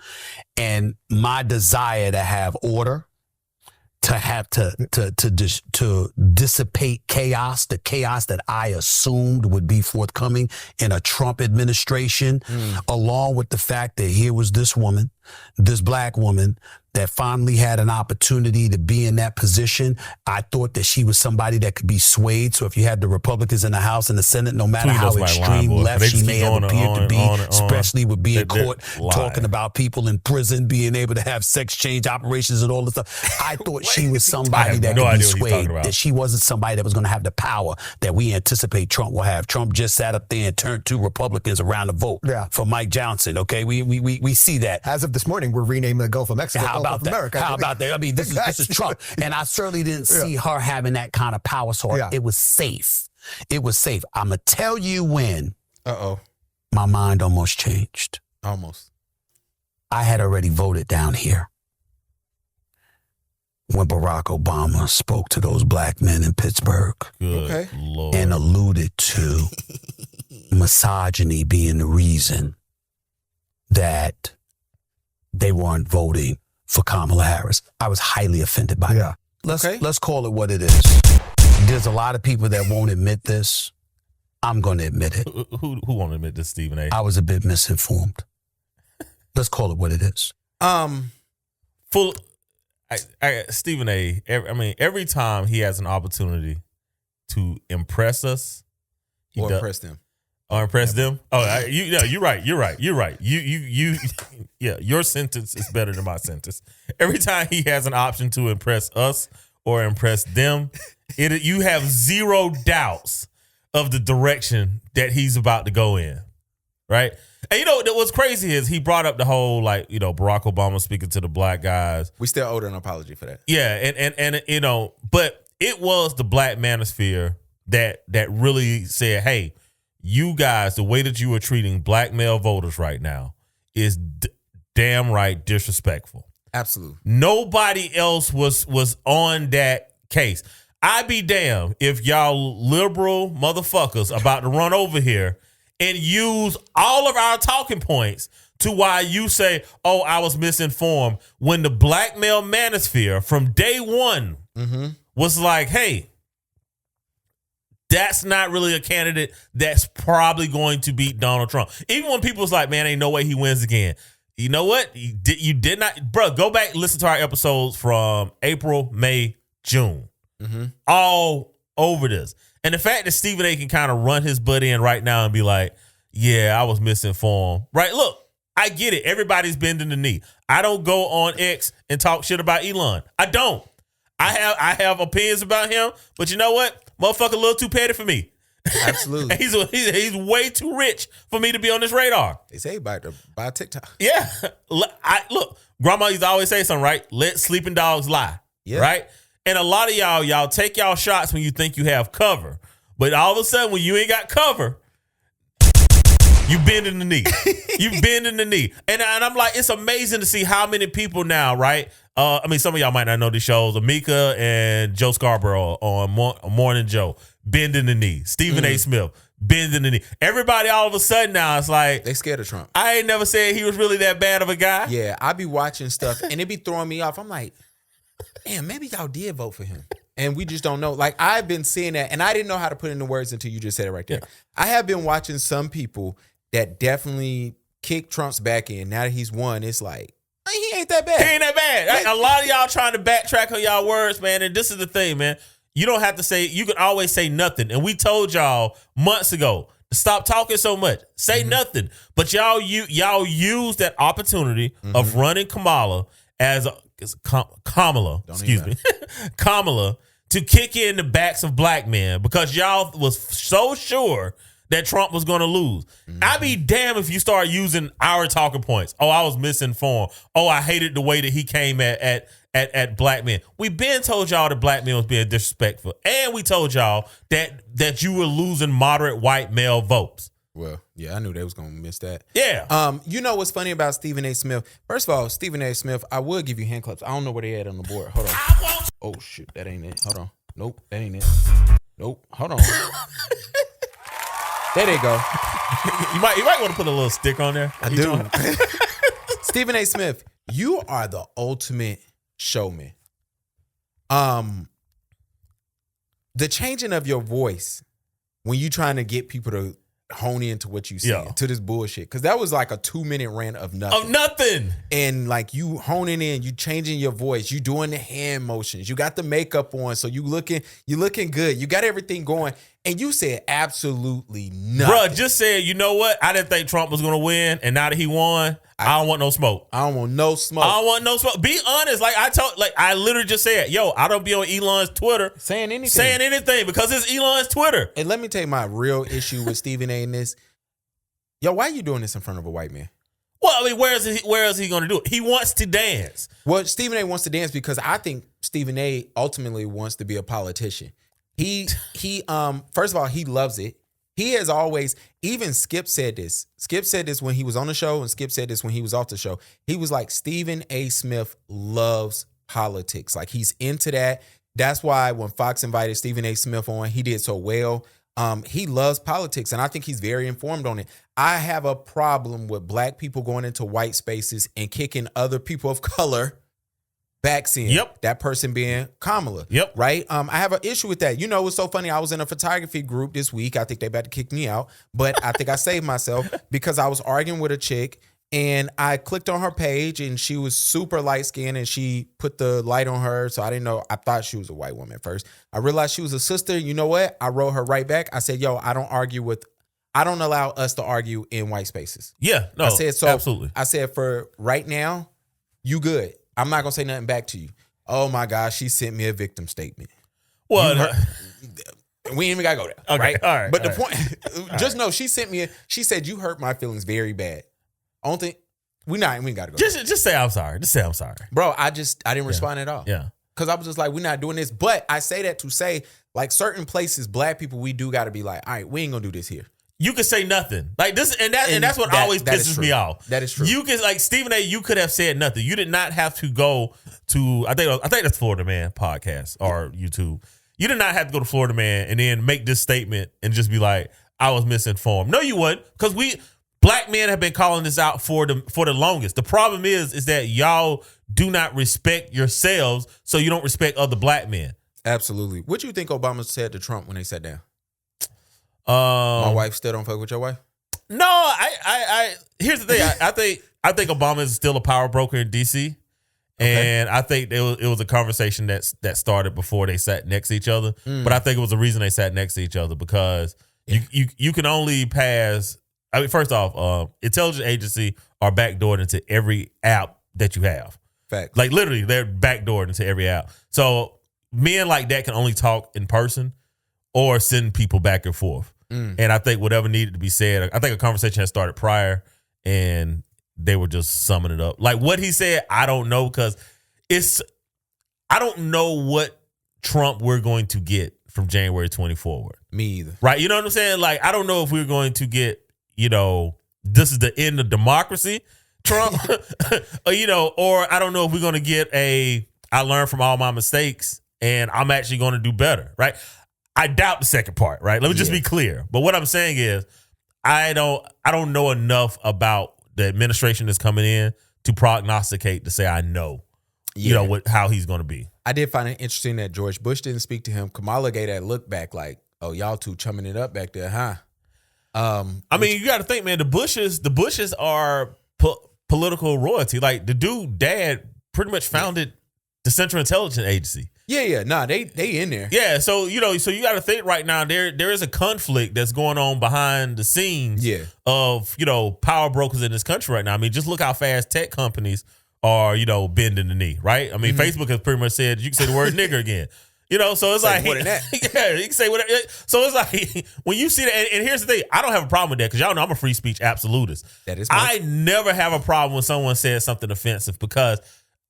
And my desire to have order, to have to dissipate chaos, the chaos that I assumed would be forthcoming in a Trump administration, along with the fact that here was this woman, this black woman, that finally had an opportunity to be in that position. I thought that she was somebody that could be swayed. So if you had the Republicans in the House and the Senate, no matter how extreme left she may have appeared to be, especially with being caught talking about people in prison, being able to have sex change operations and all this stuff. I thought she was somebody that could be swayed, that she wasn't somebody that was going to have the power that we anticipate Trump will have. Trump just sat up there and turned 2 Republicans around the vote for Mike Johnson. Okay, we see that. As of this morning, we're renaming the Gulf of Mexico. How about that? How about that? I mean, this is Trump. And I certainly didn't see her having that kind of power. So it was safe. It was safe. I'm going to tell you when my mind almost changed. Almost. I had already voted down here when Barack Obama spoke to those black men in Pittsburgh. Good Lord. And alluded to misogyny being the reason that they weren't voting for Kamala Harris. I was highly offended by that. Let's call it what it is. There's a lot of people that won't admit this. I'm going to admit it. Who won't admit this, Stephen A? I was a bit misinformed. Let's call it what it is. Stephen A, every time he has an opportunity to impress us, impress them. Or impress them? Oh, you're right. You're right. You your sentence is better than my sentence. Every time he has an option to impress us or impress them, you have zero doubts of the direction that he's about to go in, right? And what's crazy is he brought up the whole, Barack Obama speaking to the black guys. We still owe an apology for that. Yeah, and but it was the black manosphere that really said, hey, you guys, the way that you are treating black male voters right now is damn right disrespectful. Absolutely. Nobody else was on that case. I be damned if y'all liberal motherfuckers about to run over here and use all of our talking points to why you say, oh, I was misinformed, when the black male manosphere from day one was like, hey, that's not really a candidate that's probably going to beat Donald Trump. Even when people was like, man, ain't no way he wins again. You know what? You did not. Bro, go back and listen to our episodes from April, May, June. All over this. And the fact that Stephen A can kind of run his butt in right now and be like, yeah, I was misinformed. Right? Look, I get it. Everybody's bending the knee. I don't go on X and talk shit about Elon. I don't. I have opinions about him, but you know what? Motherfucker a little too petty for me. Absolutely. he's way too rich for me to be on this radar. They say about to buy TikTok. Yeah. Look, grandma used to always say something, right? Let sleeping dogs lie. Yeah. Right? And a lot of y'all take y'all shots when you think you have cover. But all of a sudden, when you ain't got cover, you bend in the knee. You bend in the knee. And I'm like, it's amazing to see how many people now, right, Some of y'all might not know these shows. Amika and Joe Scarborough on Morning Joe, bending the knee. Stephen A. Smith, bending the knee. Everybody all of a sudden now, it's like, they scared of Trump. I ain't never said he was really that bad of a guy. Yeah, I be watching stuff and it be throwing me off. I'm like, damn, maybe y'all did vote for him. And we just don't know. Like, I've been seeing that, and I didn't know how to put it into words until you just said it right there. Yeah. I have been watching some people that definitely kick Trump's back in. Now that he's won, it's like, he ain't that bad. He ain't that bad. Like, a lot of y'all trying to backtrack on y'all words, man. And this is the thing, man. You don't have to say, you can always say nothing. And we told y'all months ago, stop talking so much. Say nothing. But y'all use that opportunity of running Kamala Kamala to kick in the backs of black men because y'all was so sure that Trump was going to lose. I'd be damned if you start using our talking points. Oh, I was misinformed. Oh, I hated the way that he came at black men. We been told y'all that black men was being disrespectful. And we told y'all that you were losing moderate white male votes. Well, yeah, I knew they was going to miss that. Yeah. You know what's funny about Stephen A. Smith? First of all, Stephen A. Smith, I would give you hand claps. I don't know where they at on the board. Hold on. Oh, shit, that ain't it. Hold on. Nope, that ain't it. Nope, hold on. There they go. You might want to put a little stick on there. I do. Stephen A. Smith, you are the ultimate showman. The changing of your voice when you trying to get people to hone into what you saying to this bullshit, because that was like a 2-minute rant of nothing. And like you honing in, you changing your voice, you doing the hand motions, you got the makeup on, so you looking good, you got everything going, and you said absolutely nothing. Bruh, just said, you know what? I didn't think Trump was gonna win, and now that he won, I don't want no smoke. I don't want no smoke. I don't want no smoke. Be honest. I literally just said, yo, I don't be on Elon's Twitter saying anything because it's Elon's Twitter. And let me tell you my real issue with Stephen A. in this. Yo, why are you doing this in front of a white man? Well, I mean, where is he going to do it? He wants to dance. Well, Stephen A. wants to dance because I think Stephen A. ultimately wants to be a politician. He first of all, he loves it. He has always, even Skip said this. Skip said this when he was on the show, and Skip said this when he was off the show. He was like, Stephen A. Smith loves politics. Like, he's into that. That's why when Fox invited Stephen A. Smith on, he did so well. He loves politics, and I think he's very informed on it. I have a problem with black people going into white spaces and kicking other people of color backs in. Yep. That person being Kamala. Yep. Right? I have an issue with that. You know, it's so funny. I was in a photography group this week. I think they about to kick me out, but I think I saved myself because I was arguing with a chick and I clicked on her page and she was super light skinned and she put the light on her. So I didn't know. I thought she was a white woman at first. I realized she was a sister. You know what? I wrote her right back. I said, yo, I don't allow us to argue in white spaces. Yeah. No, I said, so absolutely. I said, for right now, you good. I'm not going to say nothing back to you. Oh, my gosh, she sent me a victim statement. Well, we ain't even got to go there. Okay, right? all right. But the point, just know she said, you hurt my feelings very bad. I don't think, we ain't got to go there. Just say I'm sorry. Just say I'm sorry. Bro, I didn't respond at all. Yeah. Because I was just like, we're not doing this. But I say that to say, like, certain places, black people, we do got to be like, all right, we ain't going to do this here. You could say nothing like this, and that's what always pisses me off. That is true. You could, like, Stephen A. You could have said nothing. You did not have to go to. I think that's Florida Man podcast or YouTube. You did not have to go to Florida Man and then make this statement and just be like, I was misinformed. No, you wouldn't, because black men have been calling this out for the longest. The problem is that y'all do not respect yourselves, so you don't respect other black men. Absolutely. What do you think Obama said to Trump when they sat down? My wife still don't fuck with your wife? No, I here's the thing. I think Obama is still a power broker in DC. And I think it was a conversation that started before they sat next to each other. But I think it was the reason they sat next to each other because you can only pass. I mean, first off, intelligence agency are backdoored into every app that you have. Fact. Like, literally, they're backdoored into every app. So men like that can only talk in person or send people back and forth. And I think whatever needed to be said, I think a conversation had started prior and they were just summing it up. Like what he said, I don't know, because I don't know what Trump we're going to get from January 20 forward. Me either. Right? You know what I'm saying? Like, I don't know if we're going to get, this is the end of democracy. Trump, or I don't know if we're going to get I learned from all my mistakes and I'm actually going to do better, right? I doubt the second part, right? Let me just be clear. But what I'm saying is I don't know enough about the administration that's coming in to prognosticate to say I know, how he's going to be. I did find it interesting that George Bush didn't speak to him. Kamala gave that look back like, oh, y'all two chumming it up back there, huh? I mean, you got to think, man, the Bushes are political royalty. Like the dude, dad pretty much founded the Central Intelligence Agency. Yeah. Nah, they in there. Yeah, so you got to think right now there is a conflict that's going on behind the scenes of, power brokers in this country right now. I mean, just look how fast tech companies are, bending the knee, right? I mean, Facebook has pretty much said you can say the word nigger again. So it's like, more than that. Yeah, you can say whatever. So it's like, when you see that, and here's the thing, I don't have a problem with that because y'all know I'm a free speech absolutist. That is I never have a problem when someone says something offensive because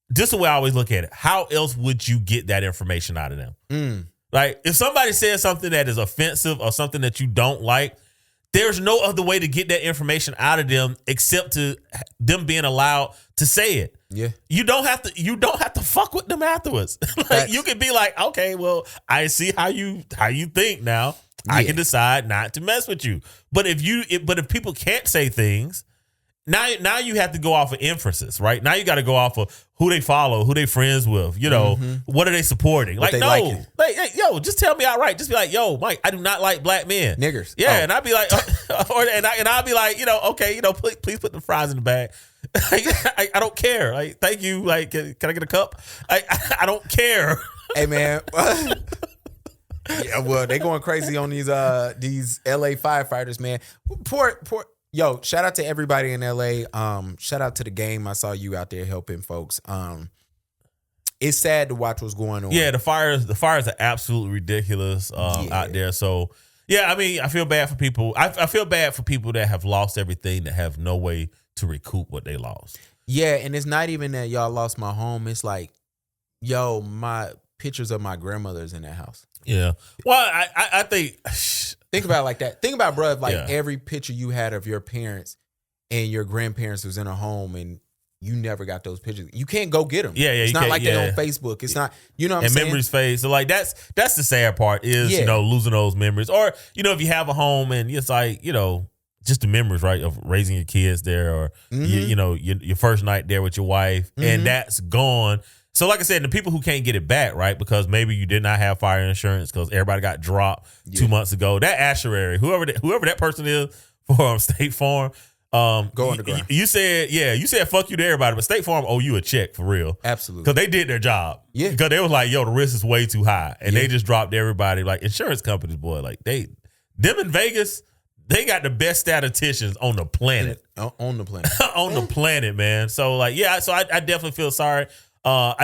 this is the way I always look at it. How else would you get that information out of them? Like, if somebody says something that is offensive or something that you don't like, there's no other way to get that information out of them except to them being allowed to say it. Yeah. You don't have to fuck with them afterwards. Like, you can be like, okay, well, I see how you think now. Yeah. I can decide not to mess with you. But if people can't say things, now you have to go off of inferences, right? Now you got to go off of who they follow, who they friends with, what are they supporting? What yo, just tell me outright. Just be like, yo, Mike, I do not like black men. Niggers. Yeah, and I'd be like, and I'll be like, okay, please put the fries in the bag. I don't care. Like, thank you. Like, can I get a cup? I don't care. Hey, man. Yeah, well, they going crazy on these LA firefighters, man. Poor. Yo, shout out to everybody in LA. Shout out to the game. I saw you out there helping folks. It's sad to watch what's going on. Yeah, the fires are absolutely ridiculous out there. So yeah, I mean, I feel bad for people. I feel bad for people that have lost everything, that have no way to recoup what they lost. Yeah, and it's not even that y'all lost my home. It's like, yo, my pictures of my grandmother's in that house. Yeah. Well, I think. Think about it like that. Think about, bro, like every picture you had of your parents and your grandparents was in a home and you never got those pictures. You can't go get them. Yeah. It's not like they're on Facebook. It's not, what I'm saying? And memories fade. So like that's the sad part is, losing those memories. Or, if you have a home and it's like, just the memories, right, of raising your kids there or, your first night there with your wife and that's gone. So like I said, the people who can't get it back, right, because maybe you did not have fire insurance because everybody got dropped 2 months ago. That actuary, whoever that person is for State Farm, go underground. You said fuck you to everybody, but State Farm owe you a check for real. Absolutely. Because they did their job. Yeah. Because they was like, yo, the risk is way too high. And they just dropped everybody. Like insurance companies, boy, like them in Vegas, they got the best statisticians on the planet. On the planet. On the planet, man. So like, so I definitely feel sorry. On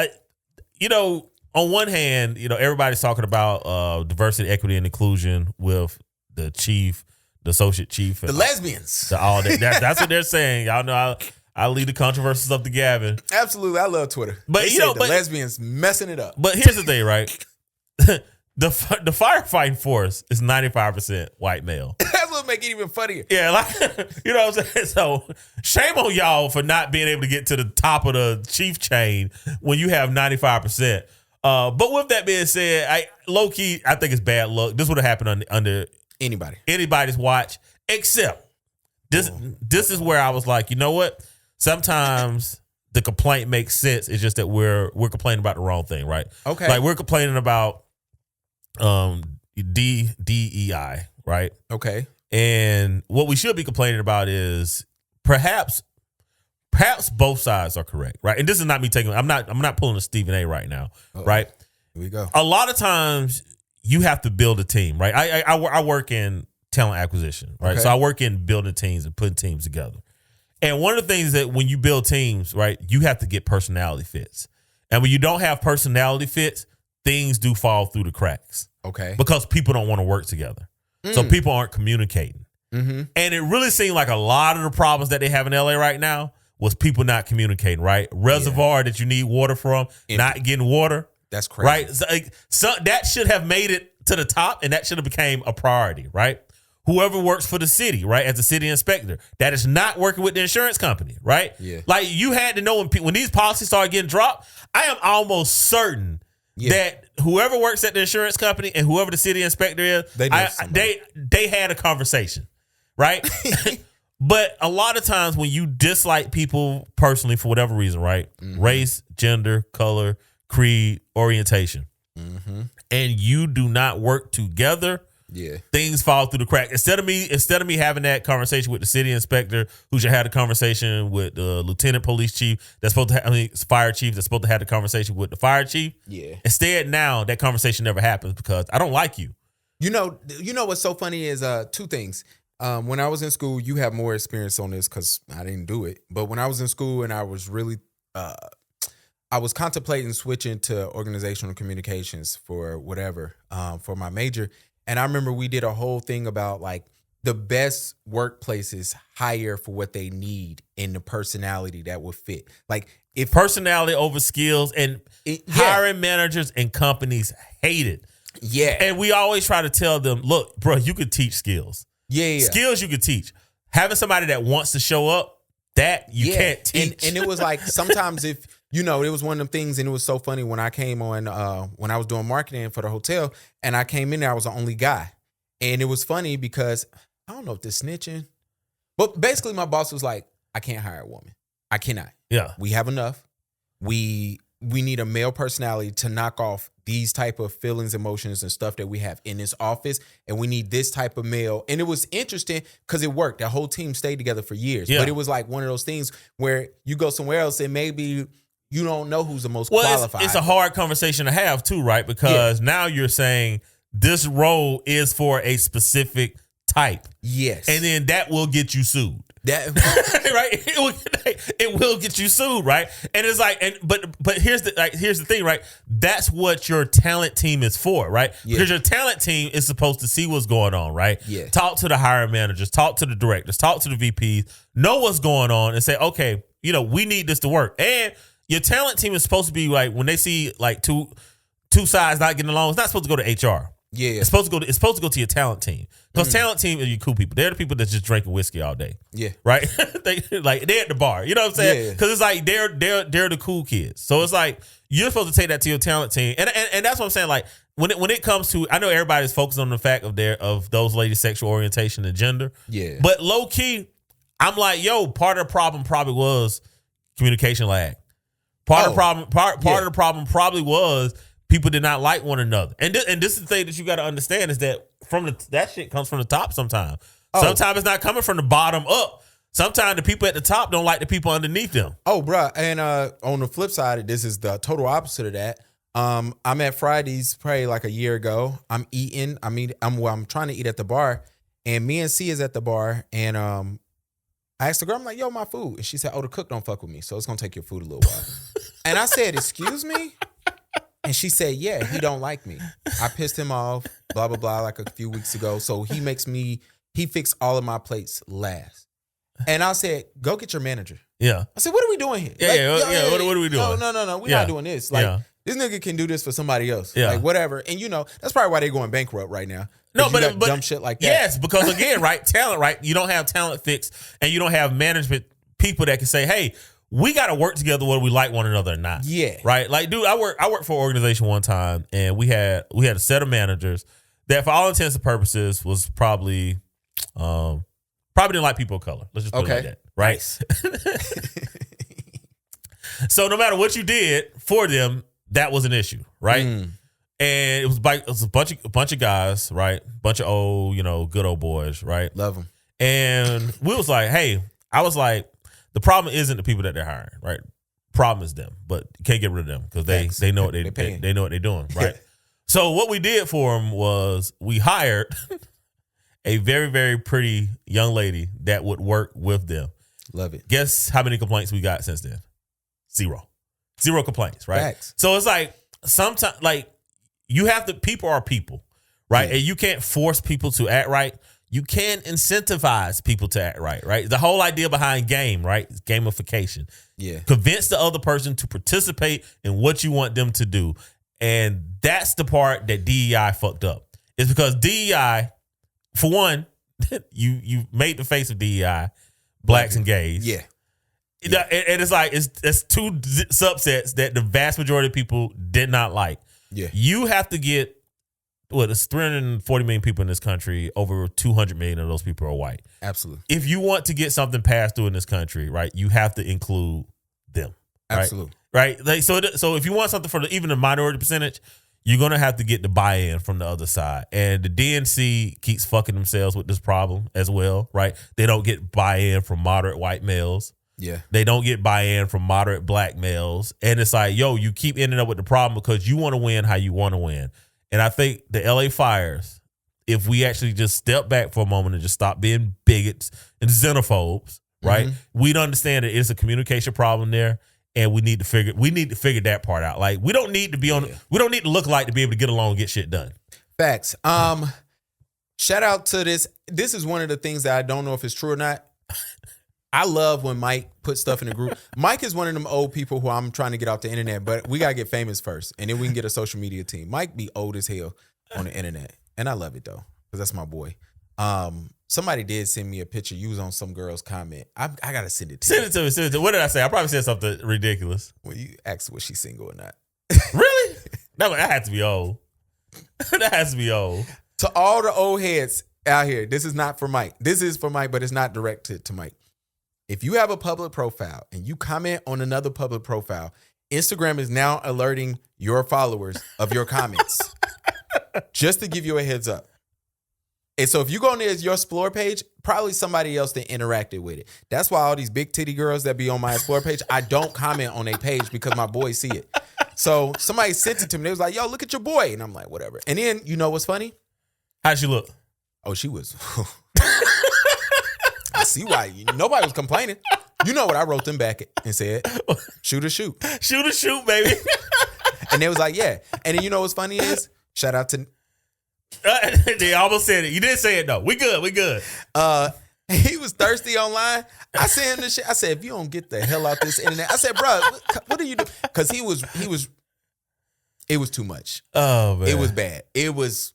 one hand, everybody's talking about diversity, equity, and inclusion with the chief, the associate chief, the lesbians, all that. That's what they're saying. Y'all know I lead the controversies up to Gavin. Absolutely, I love Twitter. But the lesbians messing it up. But here's the thing, right? The firefighting force is 95% white male. That's what make it even funnier. Yeah, like you know what I'm saying? So shame on y'all for not being able to get to the top of the chief chain when you have 95%. But with that being said, low key, I think it's bad luck. This would have happened under anybody's watch, except this is where I was like, you know what? Sometimes the complaint makes sense. It's just that we're complaining about the wrong thing, right? Okay. Like we're complaining about DEI, right? Okay. And what we should be complaining about is perhaps both sides are correct, right? And this is not me taking. I'm not pulling a Stephen A. right now, right? Here we go. A lot of times you have to build a team, right? I work in talent acquisition, right? Okay. So I work in building teams and putting teams together. And one of the things that when you build teams, right, you have to get personality fits. And when you don't have personality fits, things do fall through the cracks. Okay. Because people don't want to work together. So people aren't communicating. Mm-hmm. And it really seemed like a lot of the problems that they have in LA right now was people not communicating, right? Reservoir that you need water from, not getting water. That's crazy. Right? So that should have made it to the top and that should have became a priority, right? whoever works for the city, right, as a city inspector, that is not working with the insurance company, right? Yeah. Like, you had to know when these policies started getting dropped, I am almost certain that whoever works at the insurance company and whoever the city inspector is, they had a conversation, right? But a lot of times when you dislike people personally for whatever reason, right? Race, gender, color, creed, orientation, and you do not work together, things fall through the crack. Instead of me having that conversation with the city inspector, who should have a conversation with the lieutenant police chief, that's supposed to have, fire chief that's supposed to have the conversation with the fire chief. Yeah. Instead, now that conversation never happens because I don't like you. You know what's so funny is two things. When I was in school, you have more experience on this because I didn't do it. But when I was in school and I was really, I was contemplating switching to organizational communications for whatever, for my major. And I remember we did a whole thing about like the best workplaces hire for what they need in the personality that would fit. Like if personality over skills, and hiring managers and companies hate it. Yeah. And we always try to tell them, look, bro, you could teach skills. Yeah. Skills you could teach. Having somebody that wants to show up, that you can't teach. And it was like sometimes if, it was one of them things, and it was so funny when I came on, when I was doing marketing for the hotel, and I came in there, I was the only guy. And it was funny because, I don't know if they're snitching, but basically my boss was like, I can't hire a woman. I cannot. Yeah. We have enough. We need a male personality to knock off these type of feelings, emotions, and stuff that we have in this office. And we need this type of male. And it was interesting because it worked. The whole team stayed together for years. Yeah. But it was like one of those things where you go somewhere else and maybe you don't know who's the most qualified. It's a hard conversation to have too, right? Because now you're saying this role is for a specific type. Yes. And then that will get you sued. That right? It will get you sued, right? And it's like, but here's the thing, right? That's what your talent team is for, right? Yeah. Because your talent team is supposed to see what's going on, right? Yeah. Talk to the hiring managers, talk to the directors, talk to the VPs, know what's going on, and say, okay, we need this to work. And your talent team is supposed to be like, when they see like two sides not getting along, it's not supposed to go to HR. Yeah, it's supposed to go to your talent team, because talent team are you cool people. They're the people that's just drinking whiskey all day. Yeah, right. They're at the bar. You know what I'm saying? Because it's like they're the cool kids. So it's like you're supposed to take that to your talent team, and that's what I'm saying. Like when it comes to, I know everybody's focused on the fact of those ladies' sexual orientation and gender. Yeah, but low key, I'm like, part of the problem probably was communication lag. Part of the problem probably was people did not like one another. And this is the thing that you got to understand, is that that shit comes from the top sometimes. Sometimes it's not coming from the bottom up. Sometimes the people at the top don't like the people underneath them. Oh, bruh. And on the flip side, this is the total opposite of that. I'm at Fridays probably like a year ago. I'm eating. I'm trying to eat at the bar. And me and C is at the bar. And I asked the girl, I'm like, yo, my food. And she said, the cook don't fuck with me, so it's going to take your food a little while. And I said, excuse me? And she said, yeah, he don't like me. I pissed him off, blah, blah, blah, like a few weeks ago. So he fixed all of my plates last. And I said, go get your manager. Yeah. I said, what are we doing here? What are we doing? No. We're not doing this. Like, this nigga can do this for somebody else. Yeah. Like, whatever. And, that's probably why they're going bankrupt right now. No, but dumb shit like that. Yes, because again, right, talent, right? You don't have talent fixed, and you don't have management people that can say, hey, we got to work together whether we like one another or not. Yeah. Right? Like, dude, I worked for an organization one time, and we had a set of managers that, for all intents and purposes, was probably didn't like people of color. Let's just put it like that. Right? Nice. So no matter what you did for them, that was an issue, right? And it was a bunch of guys, right? Bunch of old, good old boys, right? Love them. And we was like, hey, I was like, the problem isn't the people that they're hiring, right? Problem is them, but you can't get rid of them because they know what they know what they're doing, right? So what we did for them was we hired a very, very pretty young lady that would work with them. Love it. Guess how many complaints we got since then? Zero complaints, right? Facts. So it's like sometimes, like, people are people, right? Yeah. And you can't force people to act right. You can incentivize people to act right, right? The whole idea behind game, right, is gamification. Yeah. Convince the other person to participate in what you want them to do. And that's the part that DEI fucked up. It's because DEI, for one, you made the face of DEI, blacks and gays. Yeah. And it's like it's two subsets that the vast majority of people did not like. Yeah. You have to get it's 340 million people in this country. Over 200 million of those people are white. Absolutely. If you want to get something passed through in this country, right, you have to include them. Right? Absolutely. Right. Like, so if you want something for even the minority percentage, you're gonna have to get the buy-in from the other side. And the DNC keeps fucking themselves with this problem as well. Right. They don't get buy-in from moderate white males. Yeah. They don't get buy-in from moderate black males. And it's like, yo, you keep ending up with the problem because you want to win how you want to win. And I think the LA fires, if we actually just step back for a moment and just stop being bigots and xenophobes, right? We'd understand that it's a communication problem there, and we need to figure that part out. Like, we don't need to be we don't need to look alike to be able to get along and get shit done. Facts. Shout out to this. This is one of the things that I don't know if it's true or not. I love when Mike puts stuff in the group. Mike is one of them old people who I'm trying to get off the internet, but we got to get famous first, and then we can get a social media team. Mike be old as hell on the internet, and I love it, though, because that's my boy. Somebody did send me a picture. You was on some girl's comment. I got to send it to you. Send it to me. What did I say? I probably said something ridiculous. Well, you asked was she single or not. Really? That has to be old. That has to be old. To all the old heads out here, this is not for Mike. This is for Mike, but it's not directed to Mike. If you have a public profile and you comment on another public profile, Instagram is now alerting your followers of your comments just to give you a heads up. And so if you go on there as your Explore page, probably somebody else that interacted with it. That's why all these big titty girls that be on my Explore page, I don't comment on their page because my boys see it. So somebody sent it to me. They was like, yo, look at your boy. And I'm like, whatever. And then, you know what's funny? How'd she look? Oh, she was... I see why. Nobody was complaining. You know what I wrote them back and said? Shoot or shoot. Shoot or shoot, baby. And they was like, yeah. And then you know what's funny is? Shout out to... They almost said it. You didn't say it, though. We good. He was thirsty online. I sent him this shit. I said, if you don't get the hell out this internet. I said, bro, what are you doing? Because it was too much. Oh, man. It was bad. It was...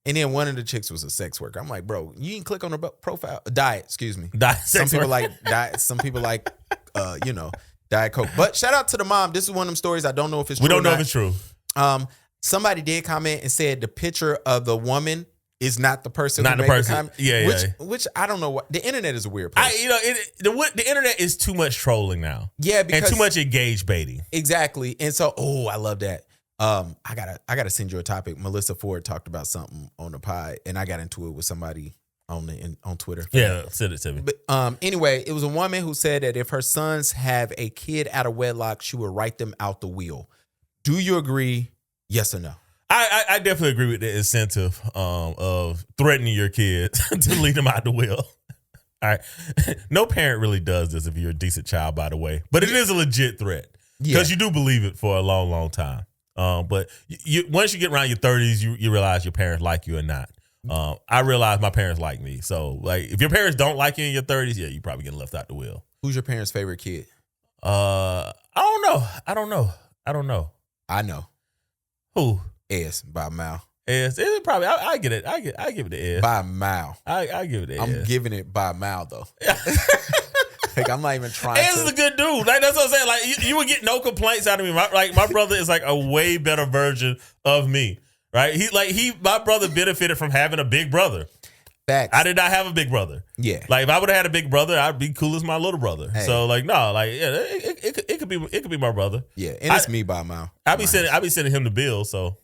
And then one of the chicks was a sex worker. I'm like, bro, you didn't click on her profile. Diet, excuse me. Some people like diet. Some people like, Diet Coke. But shout out to the mom. This is one of them stories. I don't know if it's true. We don't know if it's true. Somebody did comment and said the picture of the woman is not the person. Not who the made person. Which I don't know what. The internet is a weird place. The internet is too much trolling now. Yeah, because and too much engage baiting. Exactly. And so, I love that. I gotta send you a topic. Melissa Ford talked about something on the pod, and I got into it with somebody on Twitter. Yeah, send it to me. But anyway, it was a woman who said that if her sons have a kid out of wedlock, she would write them out the wheel. Do you agree? Yes or no? I definitely agree with the incentive of threatening your kids to lead them out the wheel. All right, no parent really does this if you're a decent child, by the way, but it is a legit threat because you do believe it for a long, long time. But once you get around your 30s, you realize your parents like you or not. I realize my parents like me. So, like, if your parents don't like you in your 30s, yeah, you probably getting left out the wheel. Who's your parents' favorite kid? I don't know. I know. Who? Ez by a mile. Ez. It probably. I get it. I give it to Ez by a mile. I give it to Ez. I'm giving it by a mile though. Like, I'm not even trying. Ez is a good dude. Like, that's what I'm saying. Like, you would get no complaints out of me. My brother is like a way better version of me. Right? My brother benefited from having a big brother. Facts. I did not have a big brother. Yeah. Like, if I would have had a big brother, I'd be cool as my little brother. Hey. So, like, no, like, yeah, it could be my brother. Yeah, and it's me by a mile. I be sending him the bill. So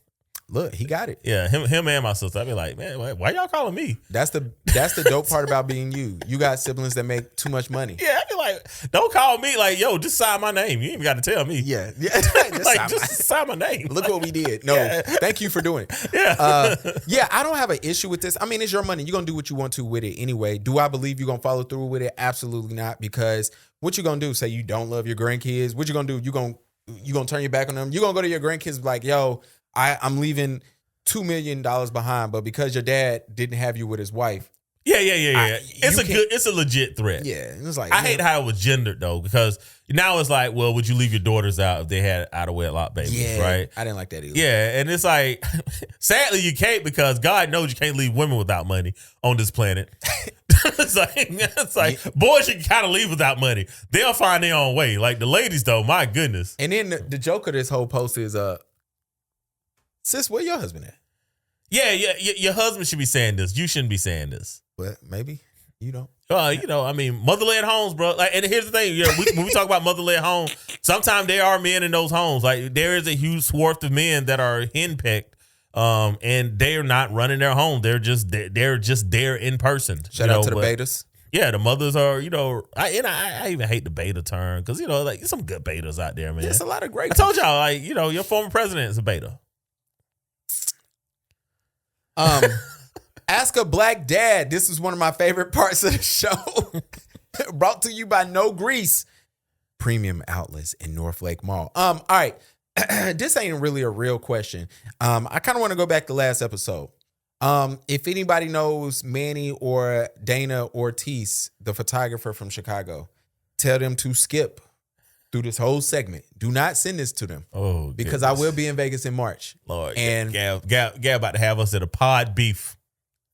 look, he got it. Yeah, him and my sister. I be like, man, why y'all calling me? That's the dope part about being you. You got siblings that make too much money. Yeah, I be like, don't call me. Like, yo, just sign my name. You ain't even got to tell me. Yeah. just sign my name. Look what we did. No, thank you for doing it. Yeah. I don't have an issue with this. I mean, it's your money. You're gonna do what you want to with it anyway. Do I believe you're gonna follow through with it? Absolutely not. Because what you gonna do? Say you don't love your grandkids. What you gonna do? You gonna turn your back on them? You gonna go to your grandkids like, yo, I'm leaving $2 million behind, but because your dad didn't have you with his wife, Yeah. It's a legit threat. Yeah, it was like I hate how it was gendered though, because now it's like, well, would you leave your daughters out if they had out of wedlock babies, right? I didn't like that either. Yeah, and it's like, sadly you can't, because God knows you can't leave women without money on this planet. it's like boys you can kind of leave without money. They'll find their own way. Like the ladies though, my goodness. And then the joke of this whole post is, sis, where your husband at? Yeah, your husband should be saying this. You shouldn't be saying this. Well, maybe you don't. I mean, mother-led homes, bro. Like, and here's the thing: when we talk about mother-led homes, sometimes there are men in those homes. Like, there is a huge swath of men that are henpecked, and they are not running their home. They're just there in person. Shout out to the betas. Yeah, the mothers are. I even hate the beta term, because like there's some good betas out there, man. There's a lot of great. I told y'all, like your former president is a beta. Ask a Black Dad. This is one of my favorite parts of the show. Brought to you by NoGrease, premium outlets in Northlake Mall. All right. This ain't really a real question. I kind of want to go back to last episode. If anybody knows Manny or Dana Ortiz, the photographer from Chicago, tell them to skip through this whole segment. Do not send this to them. Oh, because I will be in Vegas in March. Lord, and Gav about to have us at a pod beef.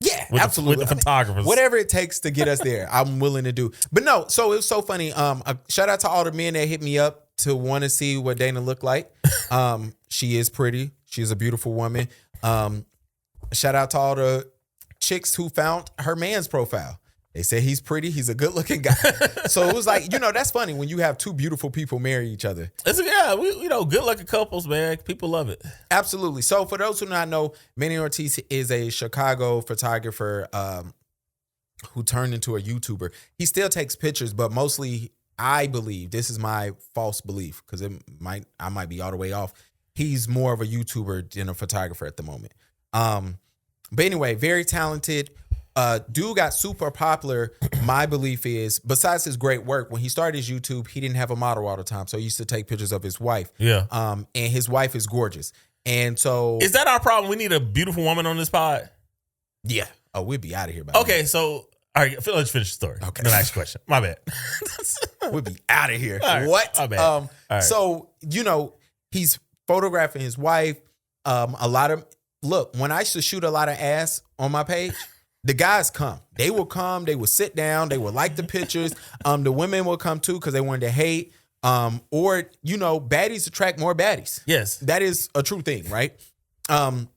Yeah, absolutely. With the photographers. Whatever it takes to get us there, I'm willing to do. But no, so it was so funny. Shout out to all the men that hit me up to want to see what Dana looked like. She is pretty. She's a beautiful woman. Shout out to all the chicks who found her man's profile. They said he's pretty. He's a good looking guy. So it was like, that's funny when you have two beautiful people marry each other. Good looking couples, man. People love it. Absolutely. So for those who do not know, Manny Ortiz is a Chicago photographer who turned into a YouTuber. He still takes pictures, but mostly, I believe, this is my false belief, because I might be all the way off. He's more of a YouTuber than a photographer at the moment. But anyway, very talented. Dude got super popular. My belief is, besides his great work, when he started his YouTube, he didn't have a model all the time. So he used to take pictures of his wife. Yeah. And his wife is gorgeous. And so. Is that our problem? We need a beautiful woman on this pod? Yeah. Oh, we'd be out of here. Okay, so, all right, let's finish the story. Okay. The next question. My bad. We'd be out of here. Right. What? My bad. All right. So, he's photographing his wife. Look, when I used to shoot a lot of ass on my page, the guys come. They will come. They will sit down. They will like the pictures. The women will come too because they wanted to hate. Or baddies attract more baddies. Yes, that is a true thing, right? And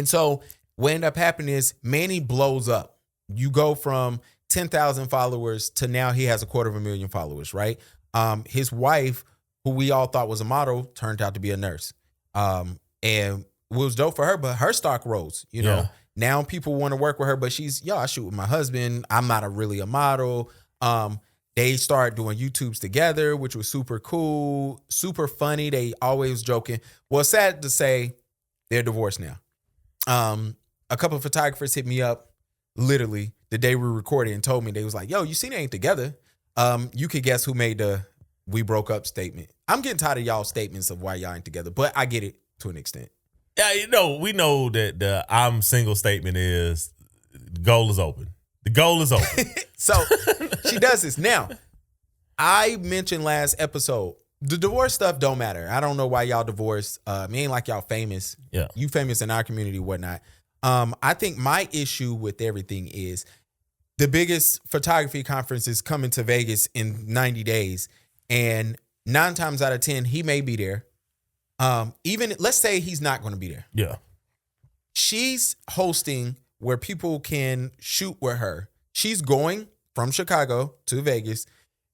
so what ended up happening is Manny blows up. You go from 10,000 followers to now he has 250,000 followers, right? His wife, who we all thought was a model, turned out to be a nurse. And it was dope for her, but her stock rose. Now people want to work with her, but she's, I shoot with my husband. I'm not really a model. They started doing YouTubes together, which was super cool, super funny. They always joking. Well, sad to say, they're divorced now. A couple of photographers hit me up literally the day we recorded and told me, they was like, yo, you seen they ain't together. You could guess who made the "we broke up" statement. I'm getting tired of y'all statements of why y'all ain't together, but I get it to an extent. Yeah, we know that the "I'm single" statement is the goal is open. The goal is open. So she does this. Now, I mentioned last episode, the divorce stuff don't matter. I don't know why y'all divorced. It ain't like y'all famous. Yeah. You famous in our community, whatnot. I think my issue with everything is the biggest photography conference is coming to Vegas in 90 days. And 9 times out of 10, he may be there. Even let's say he's not going to be there. Yeah. She's hosting where people can shoot with her. She's going from Chicago to Vegas,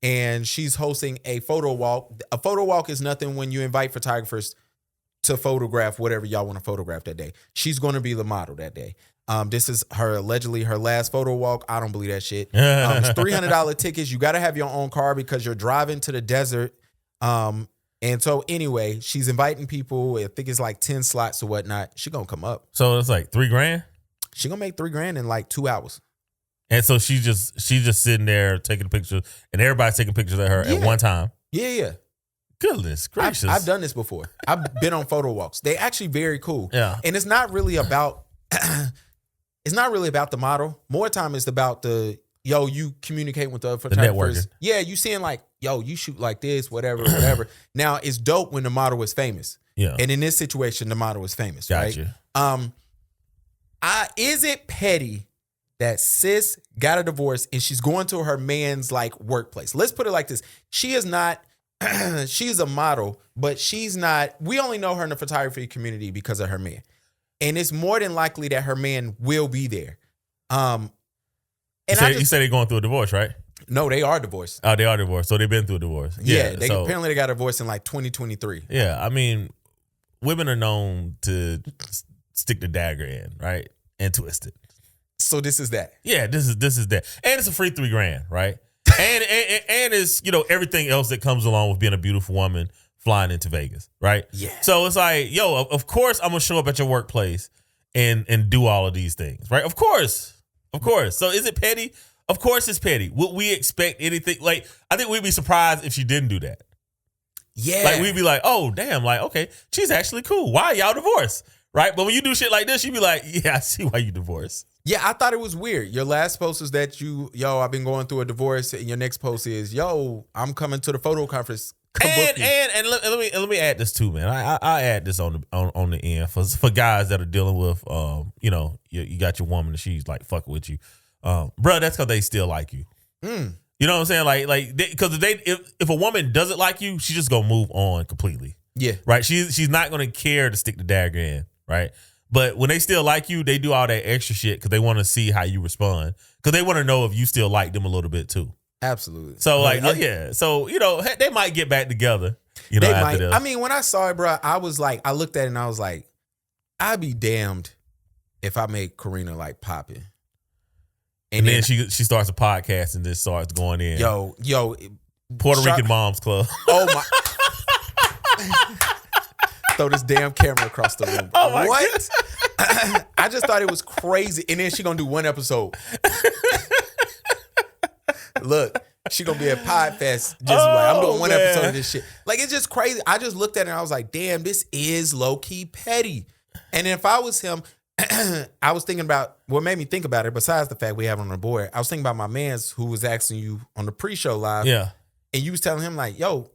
and she's hosting a photo walk. A photo walk is nothing when you invite photographers to photograph whatever y'all want to photograph that day. She's going to be the model that day. This is allegedly her last photo walk. I don't believe that shit. It's $300 tickets. You got to have your own car because you're driving to the desert. And so anyway, she's inviting people. I think it's like 10 slots or whatnot. She gonna come up. So it's like $3,000? She gonna make $3,000 in like 2 hours. And so she's just sitting there taking pictures, and everybody's taking pictures of her at one time. Yeah. Goodness gracious. I've done this before. I've been on photo walks. They actually very cool. Yeah. And it's not really about it's not really about the model. More time it's about you communicate with the photographers. Yeah, you seeing like, yo, you shoot like this, whatever. Now, it's dope when the model is famous. Yeah. And in this situation, the model is famous, Gotcha. right? Is it petty that sis got a divorce and she's going to her man's like workplace? Let's put it like this. She is not, she's a model, but she's not, we only know her in the photography community because of her man. And it's more than likely that her man will be there. You said they're going through a divorce, right? No, they are divorced. Oh, they are divorced. So they've been through a divorce. Apparently they got divorced in like 2023. Yeah, I mean, women are known to stick the dagger in, right? And twist it. So this is that. Yeah, this is that. And it's a free $3,000, right? and it's, everything else that comes along with being a beautiful woman flying into Vegas, right? Yeah. So it's like, yo, of course I'm gonna show up at your workplace and do all of these things, right? Of course. So is it petty? Of course it's petty. Would we expect anything? Like, I think we'd be surprised if she didn't do that. Yeah. Like, we'd be like, oh, damn, like, okay, she's actually cool. Why are y'all divorced? Right? But when you do shit like this, you'd be like, yeah, I see why you divorced. Yeah, I thought it was weird. Your last post was that I've been going through a divorce, and your next post is, yo, I'm coming to the photo conference. And let me add this too, man. I add this on the end for guys that are dealing with you got your woman and she's like fucking with you, bro. That's because they still like you. You know what I'm saying? Like because if a woman doesn't like you, she just gonna move on completely. Yeah, right. She's not gonna care to stick the dagger in, right? But when they still like you, they do all that extra shit because they want to see how you respond, because they want to know if you still like them a little bit too. Absolutely. So So, they might get back together, after this. I mean, when I saw it, bro, I was like, I looked at it and I was like, I'd be damned if I make Karina like popping. And then she starts a podcast and this starts going in. Yo. Puerto Rican Moms Club. Oh my. Throw this damn camera across the room. Oh my what? I just thought it was crazy. And then she gonna do one episode. Look, she gonna be at Podfest. I'm doing one episode of this shit. Like, it's just crazy. I just looked at it and I was like, damn, this is low key petty. And if I was him, I was thinking about what made me think about it. Besides the fact we have it on the board, I was thinking about my man's who was asking you on the pre-show live. Yeah, and you was telling him like, yo,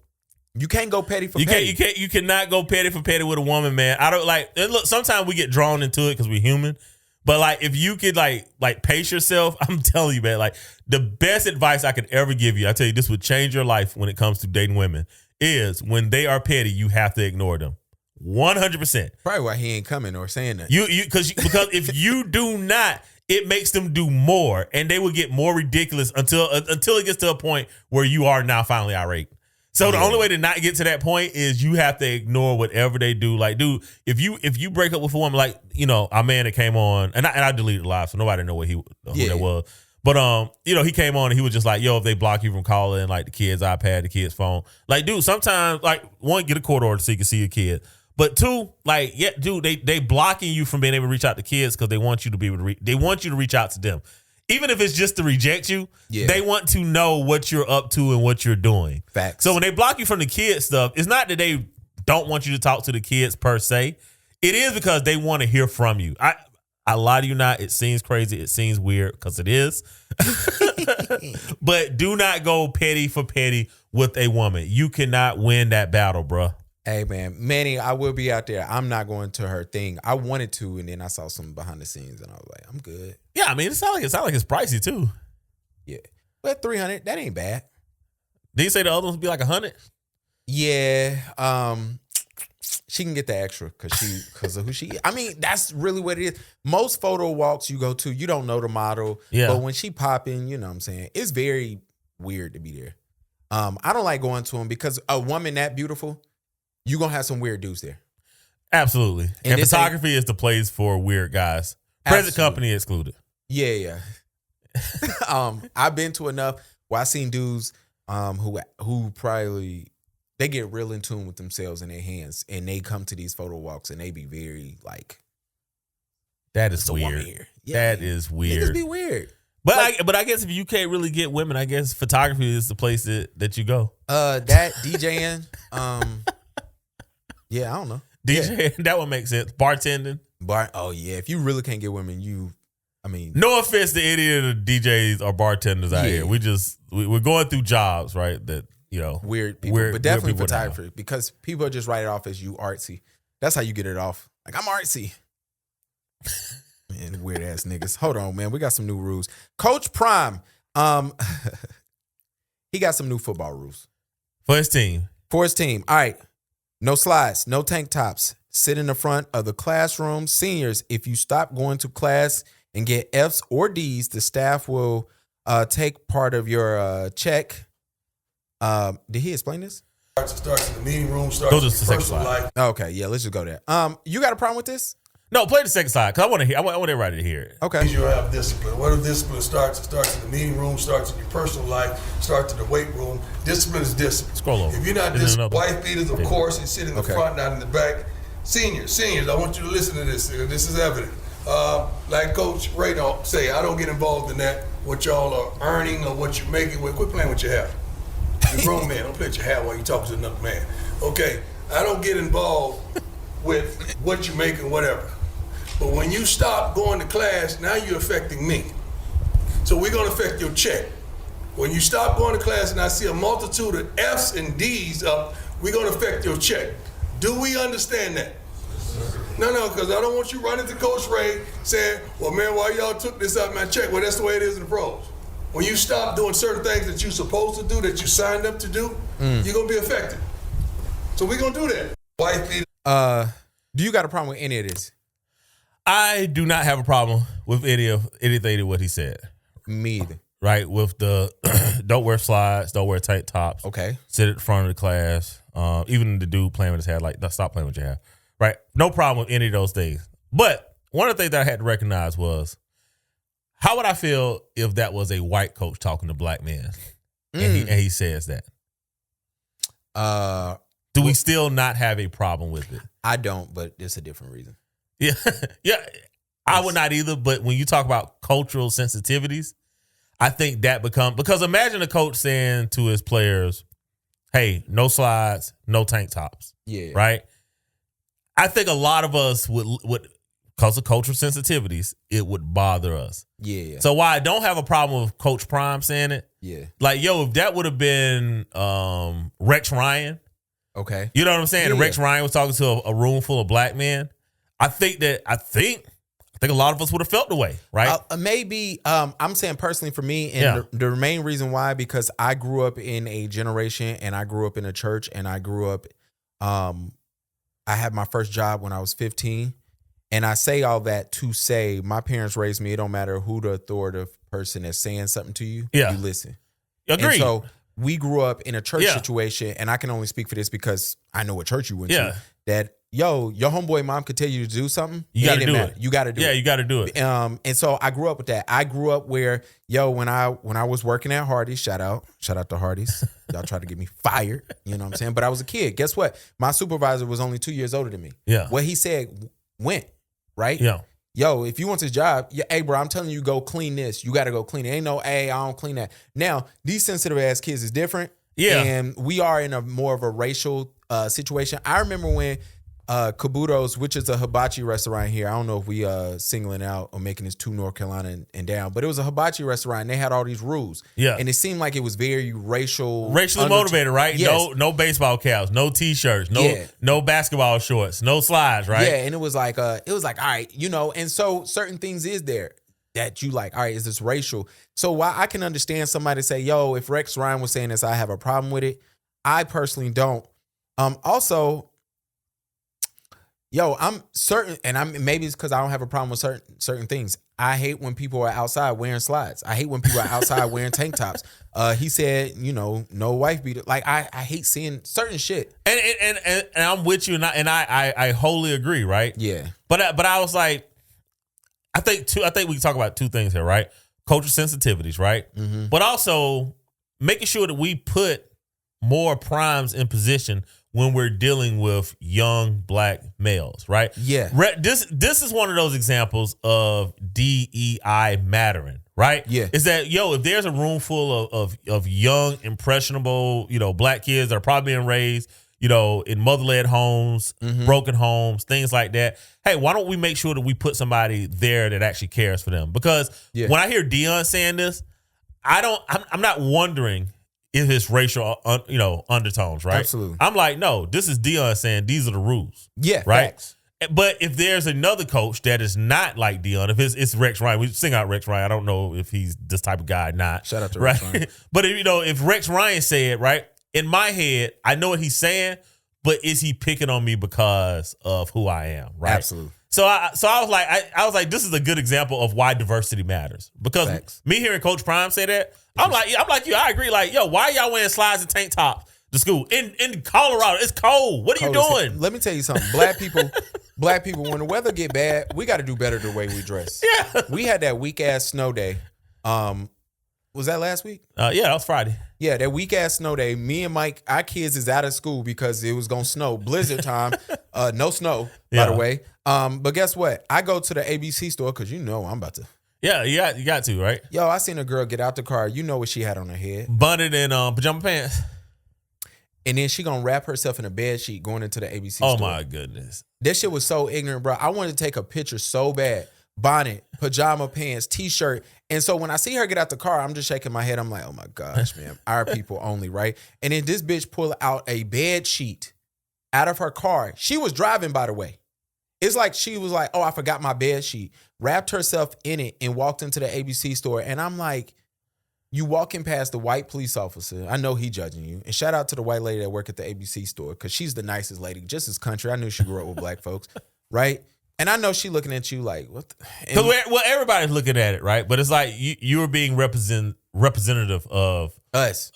you can't go petty for petty. You cannot go petty for petty with a woman, man. I don't like. Look, sometimes we get drawn into it because we're human. But like, if you could like pace yourself, I'm telling you, man, like the best advice I could ever give you, I tell you, this would change your life when it comes to dating women, is when they are petty, you have to ignore them. 100%. Probably why he ain't coming or saying that. Because if you do not, it makes them do more, and they will get more ridiculous until it gets to a point where you are now finally irate. So the only way to not get to that point is you have to ignore whatever they do. Like, dude, if you break up with a woman, like, our man that came on, and I deleted the live, so nobody know who that was. But he came on and he was just like, yo, if they block you from calling like the kid's iPad, the kid's phone, like, dude, sometimes like, one, get a court order so you can see your kid. But two, like, yeah, dude, they blocking you from being able to reach out to kids because they want you to be able to they want you to reach out to them. Even if it's just to reject you, they want to know what you're up to and what you're doing. Facts. So when they block you from the kids stuff, it's not that they don't want you to talk to the kids per se. It is because they want to hear from you. I lie to you not. It seems crazy. It seems weird because it is. But do not go petty for petty with a woman. You cannot win that battle, bruh. Hey, man, Manny, I will be out there. I'm not going to her thing. I wanted to, and then I saw some behind the scenes, and I was like, I'm good. Yeah, I mean, it sounds like it's pricey too. Yeah, but $300, that ain't bad. Did you say the other ones would be like $100? Yeah, she can get the extra because of who she is. I mean, that's really what it is. Most photo walks you go to, you don't know the model. Yeah. But when she popping, you know what I'm saying? It's very weird to be there. I don't like going to them because a woman that beautiful, you're going to have some weird dudes there. Absolutely. And photography is the place for weird guys. Present company excluded. Yeah. I've been to enough where I seen dudes who probably, they get real in tune with themselves and their hands, and they come to these photo walks and they be very like, that is weird. Yeah, that is weird. Niggas be weird. But I guess if you can't really get women, I guess photography is the place that you go. That DJing, yeah, I don't know. DJ, that would make sense. Bartending. Oh yeah, if you really can't get women, you I mean, no offense to any of the DJs or bartenders out here. We're going through jobs, right? That, weird people, but definitely photographers, because people just write it off as you artsy. That's how you get it off. Like, I'm artsy. Man, weird ass niggas. Hold on, man. We got some new rules. Coach Prime, he got some new football rules for his team. All right. No slides, no tank tops. Sit in the front of the classroom. Seniors, if you stop going to class and get F's or D's, the staff will take part of your check. Did he explain this? Starts in the meeting room. Starts in personal life. Okay, yeah, let's just go there. You got a problem with this? No, play the second slide because I want to hear. I want everybody to hear it. Okay. You have discipline. Where the discipline starts, it starts in the meeting room, starts in your personal life, starts in the weight room. Discipline is discipline. Scroll over. If you're not disciplined, wife beaters, of course, and sit in the front, not in the back. Seniors, I want you to listen to this. This is evident. Like Coach Ray don't say, I don't get involved in that. What y'all are earning or what you're making. Quit playing with your hair. You're a grown man. Don't play with your hair while you're talking to another man. Okay, I don't get involved with what you're making, whatever. But when you stop going to class, now you're affecting me. So we're going to affect your check. When you stop going to class and I see a multitude of F's and D's up, we're going to affect your check. Do we understand that? No, because I don't want you running to Coach Ray saying, well, man, why y'all took this out of my check? Well, that's the way it is in the pros. When you stop doing certain things that you're supposed to do, that you signed up to do, you're going to be affected. So we're going to do that. Wife beater. Do you got a problem with any of this? I do not have a problem with anything of what he said. Me either. Right, with the don't wear slides, don't wear tank tops. Okay. Sit at the front of the class. Even the dude playing with his hair, like, stop playing with your hair. Right, no problem with any of those things. But one of the things that I had to recognize was, how would I feel if that was a white coach talking to black men, and he says that? Do we still not have a problem with it? I don't, but it's a different reason. Yeah, I would not either. But when you talk about cultural sensitivities, I think that because imagine a coach saying to his players, "Hey, no slides, no tank tops." Yeah, right. I think a lot of us would because of cultural sensitivities, it would bother us. Yeah. So while I don't have a problem with Coach Prime saying it, like, yo, if that would have been Rex Ryan, okay, you know what I'm saying? And Rex Ryan was talking to a room full of black men. I think a lot of us would have felt the way, right? Maybe I'm saying personally for me, and the main reason why, because I grew up in a generation and I grew up in a church and I grew up, I had my first job when I was 15. And I say all that to say my parents raised me. It don't matter who the authoritative person is saying something to you. You listen. Agreed. And so we grew up in a church situation, and I can only speak for this because I know what church you went to. That your homeboy mom could tell you to do something. You got to do it. You got to do it. Yeah, you got to do it. And so I grew up with that. I grew up where, when I was working at Hardee's, shout out to Hardee's. Y'all tried to get me fired. You know what I'm saying? But I was a kid. Guess what? My supervisor was only 2 years older than me. Yeah. What he said went. Right? Yeah. Yo, if you want this job, hey, bro, I'm telling you, go clean this. You got to go clean it. Ain't no, hey, I don't clean that. Now, these sensitive ass kids is different. Yeah. And we are in a more of a racial situation. I remember when Kabuto's, which is a hibachi restaurant here. I don't know if we singling out or making this to North Carolina and down, but it was a hibachi restaurant and they had all these rules. Yeah. And it seemed like it was very racially motivated, right? Yes. No baseball caps, no t-shirts, no basketball shorts, no slides, right? Yeah, and it was like all right, and so certain things is there that you like, all right, is this racial? So while I can understand somebody say, yo, if Rex Ryan was saying this, I have a problem with it. I personally don't. Also, I'm certain, and maybe it's because I don't have a problem with certain things. I hate when people are outside wearing slides. I hate when people are outside wearing tank tops. He said, no wife beater. Like I hate seeing certain shit. And I'm with you, and I wholly agree, right? Yeah. But I was like, I think we can talk about two things here, right? Cultural sensitivities, right? Mm-hmm. But also making sure that we put more primes in position when we're dealing with young black males, right? Yeah. This is one of those examples of DEI mattering, right? Yeah. Is that, if there's a room full of young, impressionable, black kids that are probably being raised, in mother-led homes, broken homes, things like that. Hey, why don't we make sure that we put somebody there that actually cares for them? Because when I hear Deion Sanders, I'm not wondering if it's racial, undertones, right? Absolutely. I'm like, no, this is Deion saying these are the rules. Yeah, right. Facts. But if there's another coach that is not like Deion, if it's Rex Ryan, we sing out Rex Ryan. I don't know if he's this type of guy or not. Shout out to right? Rex Ryan. But if Rex Ryan said, right, in my head, I know what he's saying, but is he picking on me because of who I am, right? Absolutely. So I was like, this is a good example of why diversity matters. Because me hearing Coach Prime say that, I'm like you. I agree. Like, yo, why y'all wearing slides and tank tops to school in Colorado? It's cold. What are you doing? Let me tell you something. Black people, when the weather get bad, we got to do better the way we dress. Yeah. We had that weak ass snow day. Was that last week? Yeah, that was Friday. Yeah, that weak ass snow day. Me and Mike, our kids is out of school because it was gonna snow. Blizzard time. No snow, by the way. But guess what? I go to the ABC store because I'm about to. Yeah, you got to, right? Yo, I seen a girl get out the car. You know what she had on her head? Bunted and pajama pants. And then she gonna wrap herself in a bed sheet going into the ABC store. Oh my goodness. That shit was so ignorant, bro. I wanted to take a picture so bad. Bonnet, pajama pants, t-shirt. And so when I see her get out the car, I'm just shaking my head. I'm like, oh my gosh, man. Our people only, right? And then this bitch pulled out a bed sheet out of her car. She was driving, by the way. It's like she was like, oh, I forgot my bed sheet. Wrapped herself in it and walked into the ABC store. And I'm like, you walking past the white police officer. I know he judging you. And shout out to the white lady that work at the ABC store because she's the nicest lady, just as country. I knew she grew up with black folks, right? And I know she looking at you like, what? Well, everybody's looking at it, right? But it's like you're being representative of us.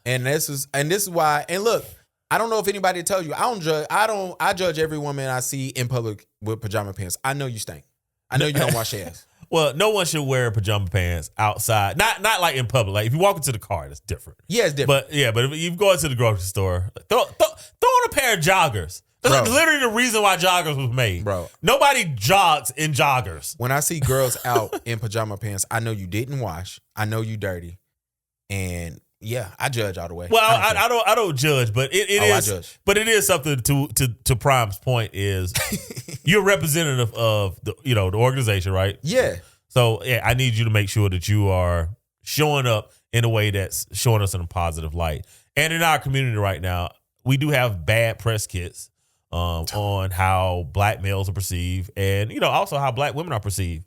And this is why. And look, I don't know if anybody tells you. I judge every woman I see in public with pajama pants. I know you stink. I know you don't wash your ass. Well, no one should wear pajama pants outside. Not like in public. Like if you walk into the car, that's different. Yeah, it's different. But if you go into the grocery store, throw on a pair of joggers. That's literally the reason why joggers was made. Bro. Nobody jogs in joggers. When I see girls out in pajama pants, I know you didn't wash. I know you dirty. And yeah, I judge all the way. Well, I don't judge, but it is. I judge. But it is something to Prime's point is you're representative of the organization, right? Yeah. So yeah, I need you to make sure that you are showing up in a way that's showing us in a positive light. And in our community right now, we do have bad press kits on how black males are perceived, and also how black women are perceived.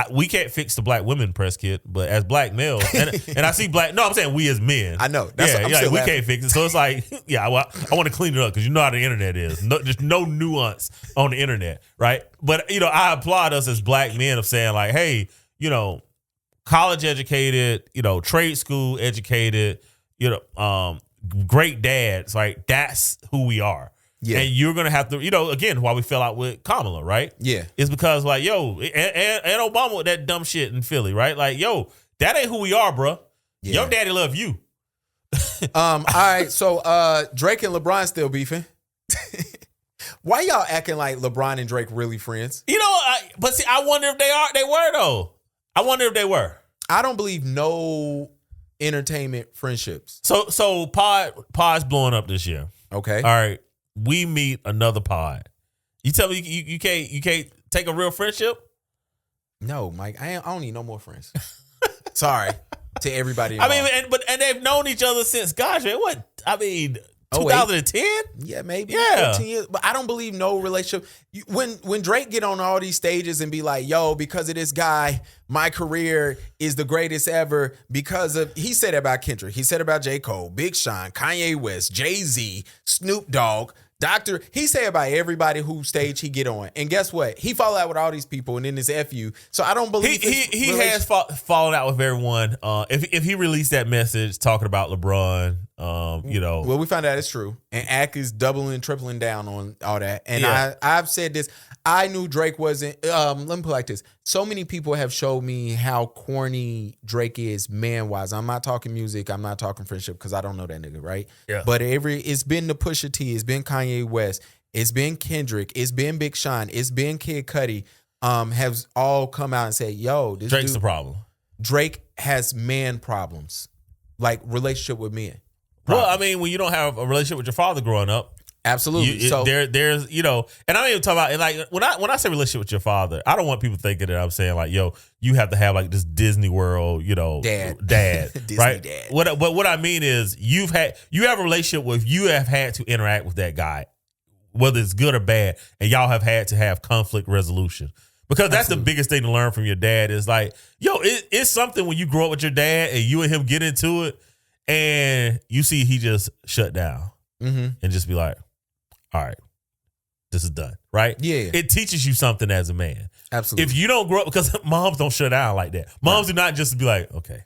We can't fix the black women press kit, but as black males, and I see black. No, I'm saying we as men. I know. We can't fix it. So it's like, I want to clean it up because you know how the internet is. There's no nuance on the internet, right? But I applaud us as black men of saying like, hey, college educated, trade school educated, great dads, right? That's who we are. Yeah. And you're going to have to, again, why we fell out with Kamala, right? Yeah. It's because like, yo, and Obama with that dumb shit in Philly, right? Like, yo, that ain't who we are, bro. Yeah. Your daddy love you. All right. So Drake and LeBron still beefing. Why y'all acting like LeBron and Drake really friends? But see, I wonder if they were though. I wonder if they were. I don't believe no entertainment friendships. So pod's blowing up this year. Okay. All right. We meet another pod. You tell me you can't take a real friendship? No, Mike. I don't need no more friends. Sorry to everybody involved. I mean, and they've known each other since 2010? Yeah, maybe. Yeah. 15 years. But I don't believe no relationship. When Drake get on all these stages and be like, yo, because of this guy, my career is the greatest ever because of, he said about Kendrick, he said about J. Cole, Big Sean, Kanye West, Jay-Z, Snoop Dogg, Dr. He said about everybody whose stage he get on. And guess what? He fall out with all these people and then it's FU. So I don't believe he has fallen out with everyone. If he released that message talking about LeBron, Well, we found out it's true. And Ak is doubling, tripling down on all that. And I've said this. I knew Drake wasn't, let me put it like this. So many people have showed me how corny Drake is man-wise. I'm not talking music. I'm not talking friendship because I don't know that nigga, right? Yeah. But it's been the Pusha T. It's been Kanye West. It's been Kendrick. It's been Big Sean. It's been Kid Cudi. Have all come out and say, yo, this Drake's the problem. Drake has man problems, like relationship with men. Well, I mean, when you don't have a relationship with your father growing up, Absolutely. So there's and I don't even talk about like when I say relationship with your father, I don't want people thinking that I'm saying like, yo, you have to have like this Disney World, dad, Disney right? Dad. What I mean is you have a relationship with you have had to interact with that guy, whether it's good or bad, and y'all have had to have conflict resolution. Because that's the biggest thing to learn from your dad is like, yo, it's something when you grow up with your dad and you and him get into it and you see he just shut down and just be like, all right, this is done, right? Yeah. It teaches you something as a man. Absolutely. If you don't grow up, because moms don't shut down like that. Moms do not just be like, okay,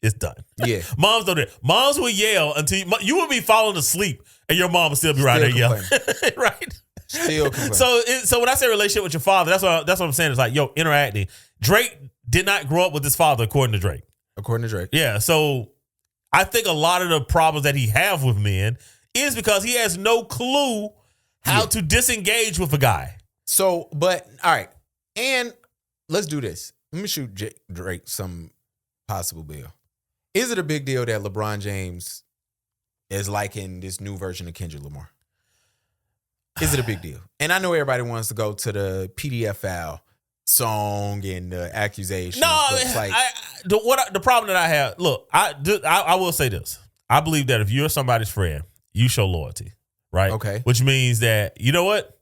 it's done. Yeah. Moms don't do that. Moms will yell until you will be falling asleep and your mom will still be right there yelling. Right? Still complaining. So when I say relationship with your father, that's what I'm saying. It's like, yo, interacting. Drake did not grow up with his father, according to Drake. According to Drake. Yeah. So I think a lot of the problems that he have with men is because he has no clue how to disengage with a guy. So, but all right, and let's do this. Let me shoot Drake some possible bill. Is it a big deal that LeBron James is liking this new version of Kendrick Lamar? Is it a big deal? And I know everybody wants to go to the PDF FOUL song and the accusations. No, but it's like the problem that I have. Look, I will say this. I believe that if you're somebody's friend, you show loyalty, right? Okay. Which means that, you know what?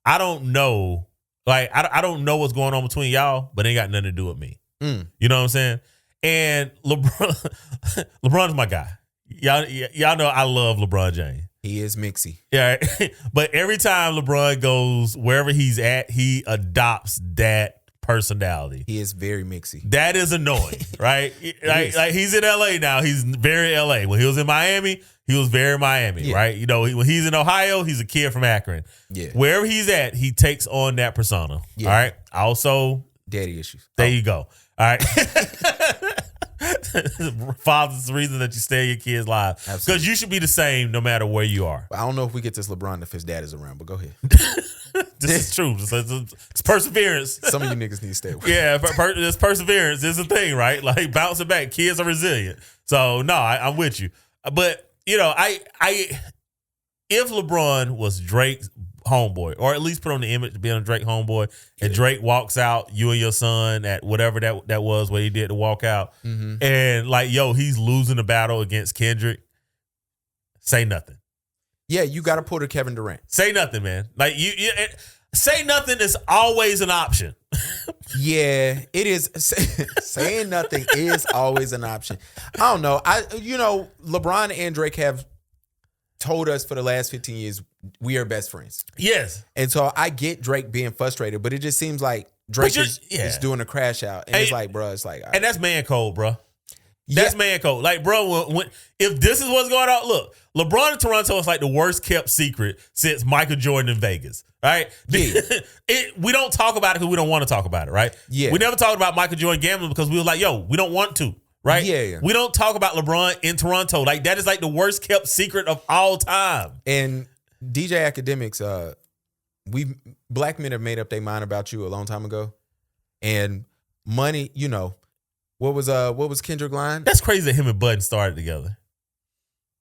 I don't know. Like, I don't know what's going on between y'all, but it ain't got nothing to do with me. You know what I'm saying? And LeBron's my guy. Y'all know I love LeBron James. He is mixy. Yeah. But every time LeBron goes wherever he's at, he adopts that personality. He is very mixy. That is annoying, right? Like he's in LA now. He's very LA. When he was in Miami, he was very Miami, right? When he's in Ohio, he's a kid from Akron. Yeah. Wherever he's at, he takes on that persona. Yeah. All right. Also, daddy issues. There you go. All right. Father's the reason that you stay in your kids' lives. Because you should be the same no matter where you are. I don't know if we get this LeBron if his dad is around, but go ahead. This is true. It's perseverance. Some of you niggas need to stay away. Yeah, this perseverance is a thing, right? Like bouncing back. Kids are resilient. So no, I'm with you. But if LeBron was Drake's homeboy, or at least put on the image to be on Drake homeboy, and Drake walks out, you and your son at whatever that was, what he did to walk out, and like, yo, he's losing the battle against Kendrick, say nothing. Yeah, you got to pull to Kevin Durant. Say nothing, man. Like you say nothing is always an option. Yeah, it is. Saying nothing is always an option. I don't know. LeBron and Drake have told us for the last 15 years we are best friends. Yes. And so I get Drake being frustrated, but it just seems like Drake is doing a crash out. And it's like, bro, it's like. And that's man code, bro. That's man code. Like, bro, if this is what's going on, look, LeBron in Toronto is like the worst kept secret since Michael Jordan in Vegas, right? Yeah. We don't talk about it because we don't want to talk about it, right? Yeah. We never talked about Michael Jordan gambling because we were like, yo, we don't want to, right? Yeah. We don't talk about LeBron in Toronto. Like, that is like the worst kept secret of all time. And DJ Akademiks, black men have made up their mind about you a long time ago. And money, what was Kendrick line? That's crazy that him and Budden started together.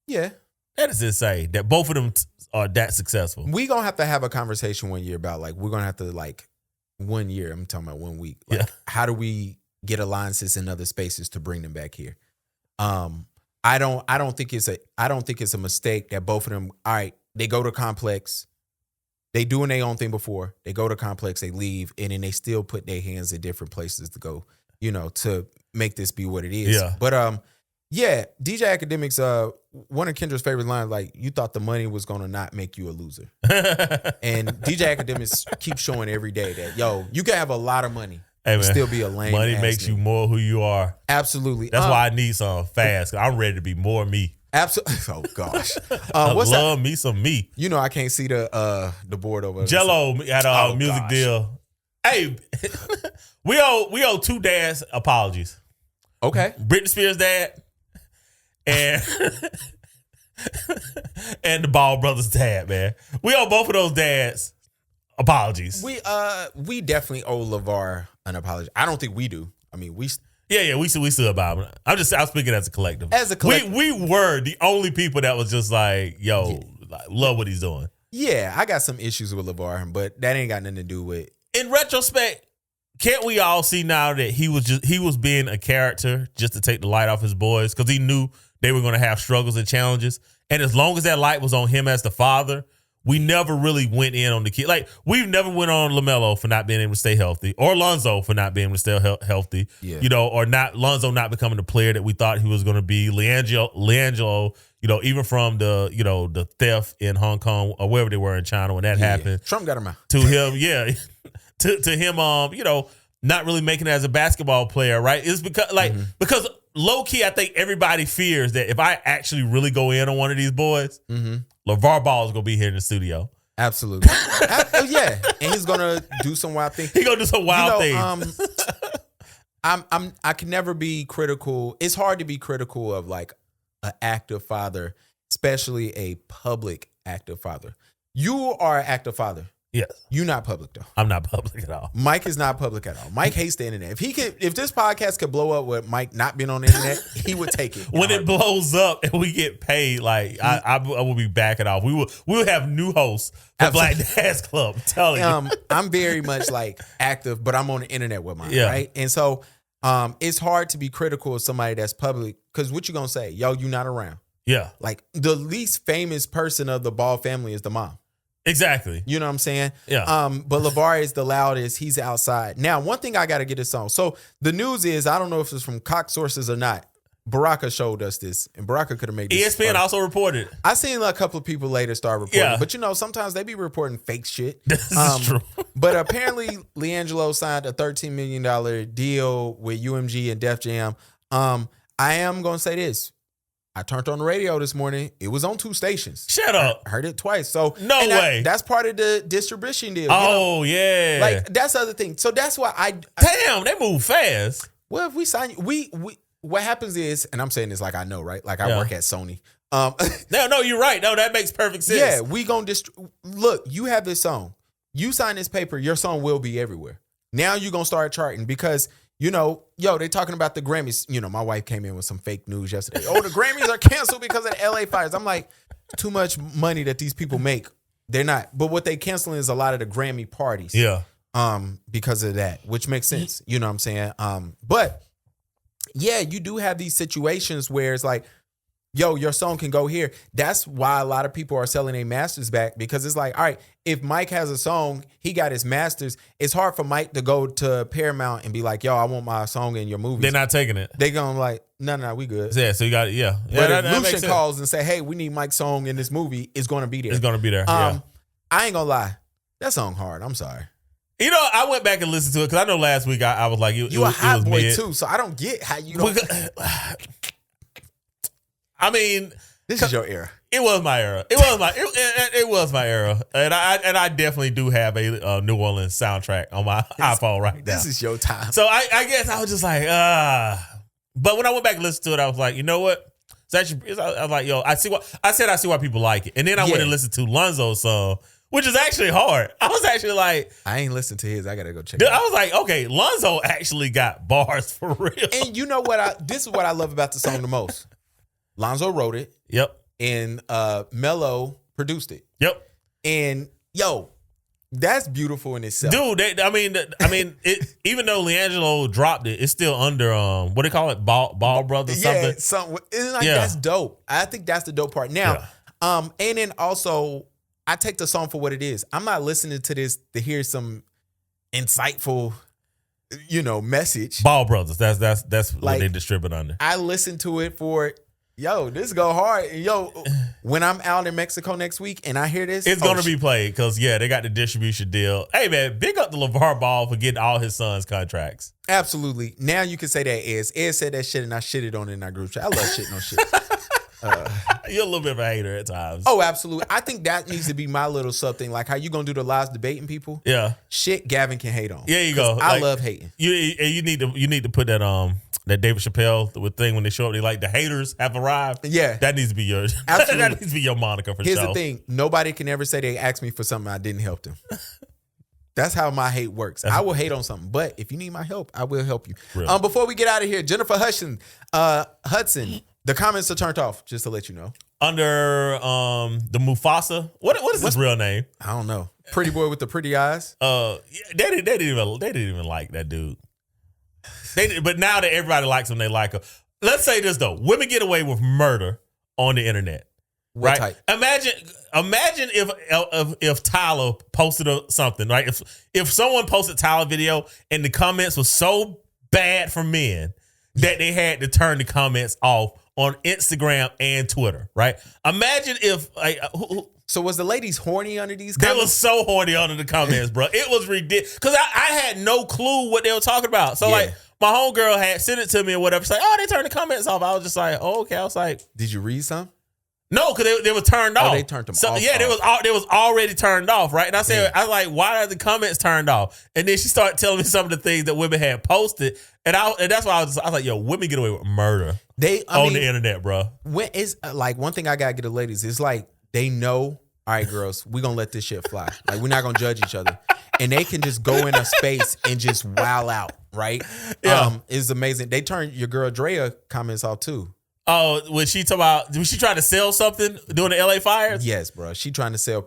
Yeah. That is insane that both of them are that successful. We going to have a conversation one year about we're going to have to 1 year, I'm talking about 1 week. How do we get alliances in other spaces to bring them back here? I don't think it's a mistake that both of them, all right, they go to Complex. They doing their own thing before. They go to Complex, they leave, and then they still put their hands in different places to go, to make this be what it is. Yeah. But DJ Akademiks, one of Kendra's favorite lines, you thought the money was gonna not make you a loser. And DJ Akademiks keeps showing every day that, yo, you can have a lot of money. Hey, man, still be a lame. Money makes you more who you are. Absolutely. That's why I need some fast. I'm ready to be more me. Absolutely. Oh gosh. Me some me. I can't see the board over there. Jello had a music deal. Hey, we owe two dads apologies. Okay. Britney Spears' dad and and the Ball Brothers' dad, man. We owe both of those dads apologies. We definitely owe LeVar an apology. I don't think we do. I mean, we still about him. I'm speaking as a collective. As a collective. We were the only people that was just like, yo, love what he's doing. Yeah, I got some issues with LeVar, but that ain't got nothing to do with. In retrospect, can't we all see now that he was being a character just to take the light off his boys because he knew they were going to have struggles and challenges, and as long as that light was on him as the father, we never really went in on the kid. Like, we've never went on LaMelo for not being able to stay healthy, or Lonzo for not being able to stay healthy. Yeah. You know, or not Lonzo not becoming the player that we thought he was going to be. Leangelo, you know, even from the, you know, the theft in Hong Kong or wherever they were in China when that happened. Trump got him out. To him, yeah. to him, you know, not really making it as a basketball player, right? It's because low key, I think everybody fears that if I actually really go in on one of these boys, LeVar Ball is gonna be here in the studio. Absolutely. Yeah, and he's gonna do some wild things. He gonna do some wild things. I can never be critical. It's hard to be critical of like an active father, especially a public active father. You are an active father. Yes. You're not public though. I'm not public at all. Mike is not public at all. Mike hates the internet. If this podcast could blow up with Mike not being on the internet, he would take it. When it blows up and we get paid, like I will be backing off. We will have new hosts for Black Dads Club. I'm telling you. I'm very much like active, but I'm on the internet with mine, right? And so it's hard to be critical of somebody that's public because what you gonna say? Yo, you not around. Yeah. Like the least famous person of the Ball family is the mom. Exactly. You know what I'm saying? Yeah. But LeVar is the loudest. He's outside. Now, one thing I got to get this on. So the news is, I don't know if it's from cock sources or not. Baraka showed us this, and Baraka could have made this. ESPN also reported. I seen a couple of people later start reporting. Yeah. But, you know, sometimes they be reporting fake shit. This is true. But apparently, Leangelo signed a $13 million deal with UMG and Def Jam. I am going to say this. I turned on the radio this morning. It was on 2 stations. Shut up. I heard it twice. So no way. That's part of the distribution deal. Oh, you know? Yeah. Like, that's the other thing. So that's why damn, they move fast. Well, if we sign we what happens is, and I'm saying this like I know, right? Like I work at Sony. No, you're right. No, that makes perfect sense. Yeah, we gonna look, you have this song. You sign this paper, your song will be everywhere. Now you're gonna start charting because you know, they talking about the Grammys. You know, my wife came in with some fake news yesterday. Oh, the Grammys are canceled because of the LA fires. I'm like, too much money that these people make. They're not. But what they canceling is a lot of the Grammy parties. Yeah. Because of that, which makes sense. You know what I'm saying? But yeah, you do have these situations where it's like, yo, your song can go here. That's why a lot of people are selling their masters back because it's like, all right, if Mike has a song, he got his masters. It's hard for Mike to go to Paramount and be like, yo, I want my song in your movie. They're not taking it. They're going like, no, we good. Yeah, so you got it. Yeah. But if Lucian calls and say, hey, we need Mike's song in this movie, it's going to be there. It's going to be there. Yeah. I ain't going to lie. That song hard. I'm sorry. You know, I went back and listened to it because I know last week I was like, you a hot boy too, so I don't get how you don't. I mean, this is your era. It was my era. It was my era, and I definitely do have a New Orleans soundtrack on my iPhone right now. This is your time. So I guess I was just like, But when I went back and listened to it, I was like, you know what? I was like, yo, I see why people like it, and then I went and listened to Lonzo's song, which is actually hard. I was actually like, I ain't listened to his. I gotta go check it out. I was like, okay, Lonzo actually got bars for real. And you know what? This is what I love about the song the most. Lonzo wrote it. Yep. And Mello produced it. Yep. And yo, that's beautiful in itself, dude. I mean, even though Leangelo dropped it, it's still under what do they call it, Ball Brothers, something. It's like that's dope. I think that's the dope part. Now, and then also, I take the song for what it is. I'm not listening to this to hear some insightful, message. Ball Brothers. That's like, what they distribute under. I listen to it for. Yo, this go hard. Yo, when I'm out in Mexico next week and I hear this, it's going to be played because, they got the distribution deal. Hey, man, big up to LeVar Ball for getting all his sons' contracts. Absolutely. Now you can say that Ed said that shit and I shitted on it in our group chat. I love shitting on shit. You're a little bit of a hater at times. Oh, absolutely. I think that needs to be my little something. Like how you going to do the lives debating people? Yeah. Shit Gavin can hate on. Yeah, you go. I love hating. You need to put that that David Chappelle thing when they show up, they like the haters have arrived. Yeah. That needs to be your that needs to be your moniker for sure. Here's the thing. Nobody can ever say they asked me for something I didn't help them. That's how my hate works. I will hate on something, but if you need my help, I will help you. Really? Before we get out of here, Jennifer Hudson, the comments are turned off, just to let you know. under the Mufasa. What is his real name? I don't know. Pretty boy with the pretty eyes. They didn't even like that dude. But now that everybody likes him, they like him. Let's say this though: women get away with murder on the internet. What right? type? Imagine if Tyler posted something, right? If someone posted Tyler video and the comments were so bad for men that they had to turn the comments off on Instagram and Twitter, right? Imagine if so was the ladies horny under these comments? They was so horny under the comments, bro. It was ridiculous. Because I had no clue what they were talking about. So like my homegirl had sent it to me or whatever. She's like, oh, they turned the comments off. I was just like, oh, okay. I was like, did you read some? No, because they were turned off. Oh, they turned them off. Yeah, they was already turned off, right? And I said, I was like, why are the comments turned off? And then she started telling me some of the things that women had posted, and that's why I was like, yo, women get away with murder on the internet, bro. When is like one thing I gotta get the ladies is like they know, all right, girls, we gonna let this shit fly. Like we're not gonna judge each other, and they can just go in a space and just wow out, right? Yeah. It's amazing. They turned your girl Drea comments off too. Oh, was she trying to sell something during the LA fires? Yes, bro. She trying to sell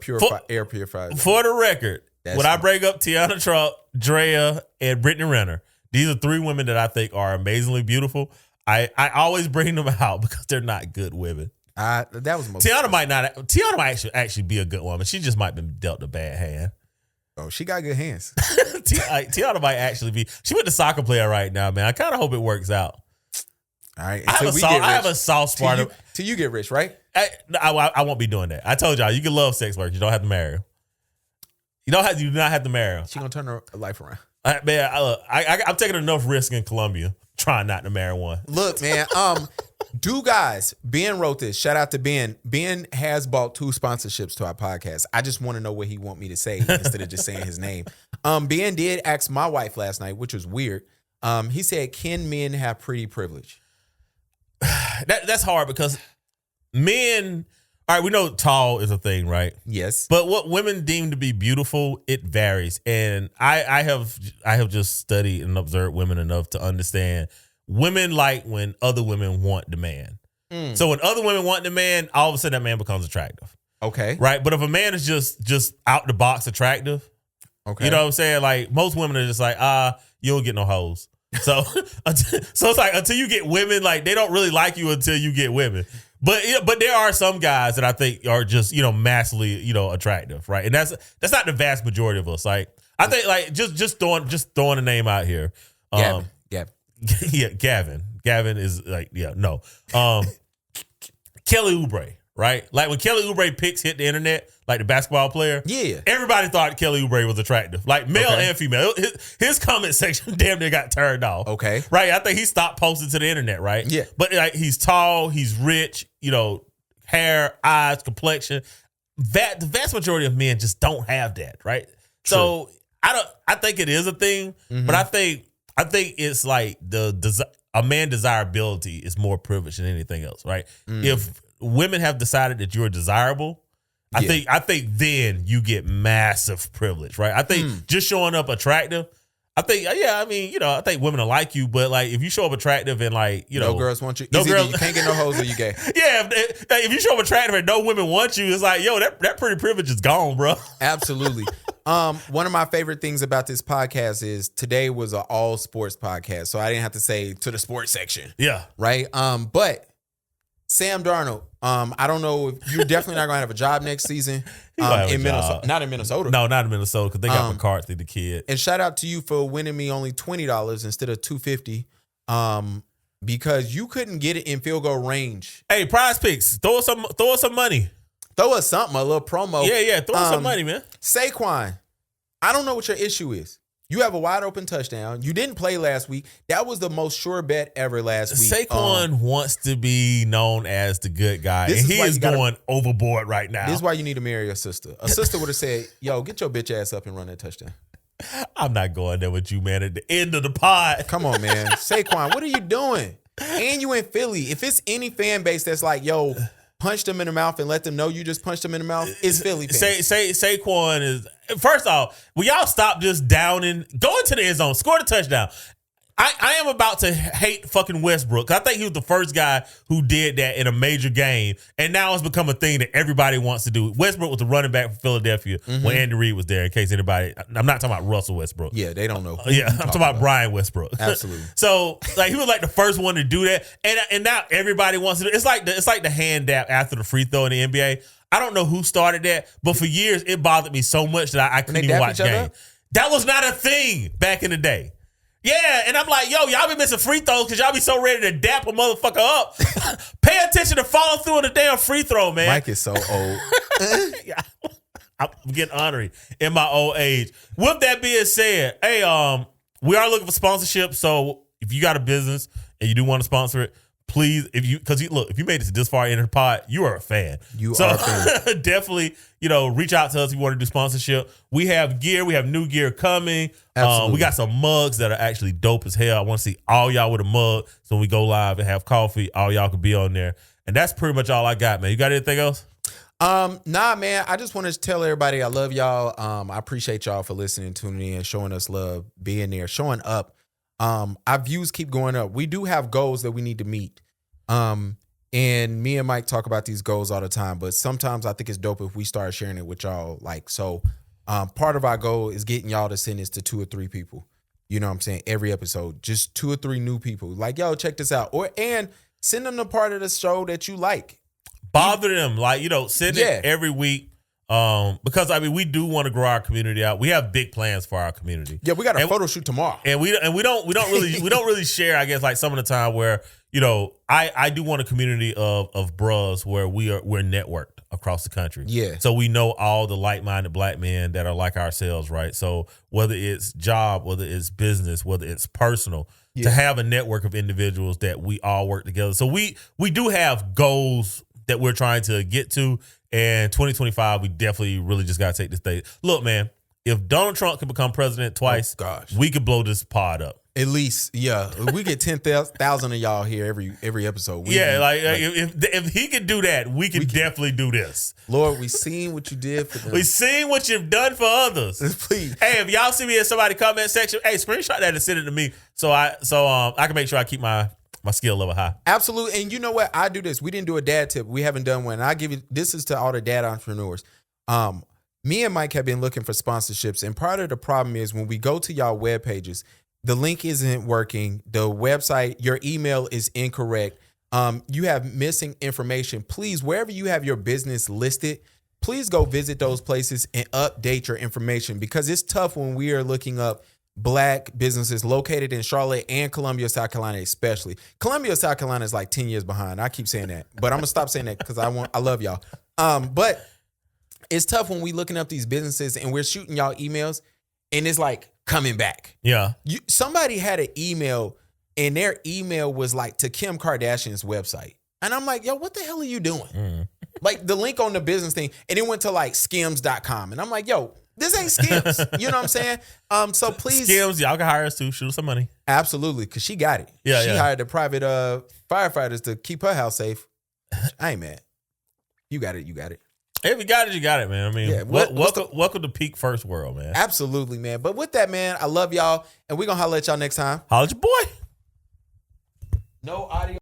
air purifiers. For the record, when I break up Tiana Trump, Drea, and Brittany Renner, these are three women that I think are amazingly beautiful. I always bring them out because they're not good women. That was most Tiana might actually be a good woman. She just might be dealt a bad hand. Oh, she got good hands. Tiana might actually be. She went to soccer player right now, man. I kind of hope it works out. All right. I have a soft spot. Till you get rich, right? I won't be doing that. I told y'all, you can love sex work. You don't have to marry her. You do not have to marry her. She gonna turn her life around. Man, I'm taking enough risk in Colombia trying not to marry one. Look, man. Guys, Ben wrote this. Shout out to Ben. Ben has bought 2 sponsorships to our podcast. I just want to know what he want me to say instead of just saying his name. Ben did ask my wife last night, which was weird. He said, "Can men have pretty privilege?" That's hard because men, all right, we know tall is a thing, right? Yes. But what women deem to be beautiful, it varies. And I have just studied and observed women enough to understand women like when other women want the man. So when other women want the man, all of a sudden that man becomes attractive. Okay. Right? But if a man is just out the box attractive, okay, you know what I'm saying? Like most women are just like, you don't get no hoes. So it's like until you get women, like they don't really like you until you get women. But there are some guys that I think are just, massively, attractive, right? And that's not the vast majority of us. Like I think like just throwing a name out here. Gavin. Yeah, Gavin. Gavin is like, no. Kelly Oubre, right? Like when Kelly Oubre pics hit the internet, like the basketball player, everybody thought Kelly Oubre was attractive, like male and female. His comment section damn near got turned off. Okay, right? I think he stopped posting to the internet, right? Yeah, but like he's tall, he's rich, hair, eyes, complexion. The vast majority of men just don't have that, right? True. So I think it is a thing, but I think it's like a man desirability is more privileged than anything else, right? If women have decided that you're desirable, I think then you get massive privilege, right? I think just showing up attractive, I think women will like you, but like if you show up attractive and like, no girls want you. No girls, you can't get no hoes or you gay. Yeah, if you show up attractive and no women want you, it's like, yo, that pretty privilege is gone, bro. Absolutely. One of my favorite things about this podcast is today was an all sports podcast, so I didn't have to say to the sports section. Yeah. Right. But Sam Darnold, I don't know if you're definitely not gonna have a job next season. In Minnesota, not in Minnesota. No, not in Minnesota because they got McCarthy, the kid. And shout out to you for winning me only $20 instead of $250. Because you couldn't get it in field goal range. Hey, Prize Picks, throw us some money. Throw us something, a little promo. Yeah, throw us some money, man. Saquon, I don't know what your issue is. You have a wide open touchdown. You didn't play last week. That was the most sure bet ever last week. Saquon wants to be known as the good guy, and he is going overboard right now. This is why you need to marry a sister. A sister would have said, yo, get your bitch ass up and run that touchdown. I'm not going there with you, man, at the end of the pod. Come on, man. Saquon, what are you doing? And you in Philly. If it's any fan base that's like, yo, punch them in the mouth and let them know you just punched them in the mouth, it's Philly fans. Saquon is, first off, will y'all stop just downing, go into the end zone, score the touchdown. I am about to hate fucking Westbrook. I think he was the first guy who did that in a major game, and now it's become a thing that everybody wants to do. Westbrook was the running back for Philadelphia when Andy Reid was there, in case anybody... I'm not talking about Russell Westbrook. Yeah, they don't know. I'm talking about Brian Westbrook. Absolutely. So, like, he was like the first one to do that, and now everybody wants to do it. It's like the hand dap after the free throw in the NBA. I don't know who started that, but for years, it bothered me so much that I couldn't even watch games. That was not a thing back in the day. Yeah, and I'm like, yo, y'all be missing free throws because y'all be so ready to dap a motherfucker up. Pay attention to follow through on the damn free throw, man. Mike is so old. I'm getting ornery in my old age. With that being said, hey, we are looking for sponsorship. So if you got a business and you do want to sponsor it, please, if you made it this far into the pod, you are a fan. You are a fan. Definitely, reach out to us if you want to do sponsorship. We have gear. We have new gear coming. We got some mugs that are actually dope as hell. I want to see all y'all with a mug. So when we go live and have coffee, all y'all can be on there. And that's pretty much all I got, man. You got anything else? Nah, man. I just want to tell everybody I love y'all. I appreciate y'all for listening, tuning in, showing us love, being there, showing up. Our views keep going up. We do have goals that we need to meet. And me and Mike talk about these goals all the time, but sometimes I think it's dope if we start sharing it with y'all. Part of our goal is getting y'all to send this to 2 or 3 people. You know what I'm saying? Every episode, just 2 or 3 new people. Like, yo, check this out. And send them the part of the show that you like. Bother them. Send it every week. Because we do want to grow our community out. We have big plans for our community. Yeah, we got a photo shoot tomorrow. And we don't really share, I guess, like some of the time where, I do want a community of bros where we're networked across the country. Yeah. So we know all the like-minded black men that are like ourselves, right? So whether it's job, whether it's business, whether it's personal, to have a network of individuals that we all work together. So we do have goals that we're trying to get to. And 2025, we definitely really just got to take this thing. Look, man, if Donald Trump can become president twice, we could blow this pod up. At least, yeah. We get 10,000 of y'all here every episode. If he could do that, we can definitely do this. Lord, we seen what you did for them. We seen what you've done for others. Please. Hey, if y'all see me in somebody's comment section, hey, screenshot that and send it to me so I can make sure I keep my skill level high. Absolutely. And you know what? I do this. We didn't do a dad tip. We haven't done one. I give you, this is to all the dad entrepreneurs. Me and Mike have been looking for sponsorships. And part of the problem is when we go to y'all web pages, the link isn't working. The website, your email is incorrect. You have missing information. Please, wherever you have your business listed, please go visit those places and update your information because it's tough when we are looking up black businesses located in Charlotte and Columbia, South Carolina, especially. Columbia, South Carolina is like 10 years behind. I keep saying that, but I'm gonna stop saying that because I love y'all. But it's tough when we looking up these businesses and we're shooting y'all emails and it's like coming back. Yeah. Somebody had an email and their email was like to Kim Kardashian's website. And I'm like, yo, what the hell are you doing? Like the link on the business thing. And it went to like skims.com. And I'm like, yo, this ain't Skims. You know what I'm saying? So please. Skims, y'all can hire us too. Shoot us some money. Absolutely. Because she got it. Yeah, she hired the private firefighters to keep her house safe. I ain't mad. You got it. You got it. If you got it, you got it, man. I mean, welcome to peak first world, man. Absolutely, man. But with that, man, I love y'all. And we're going to holler at y'all next time. Holler at your boy. No audio.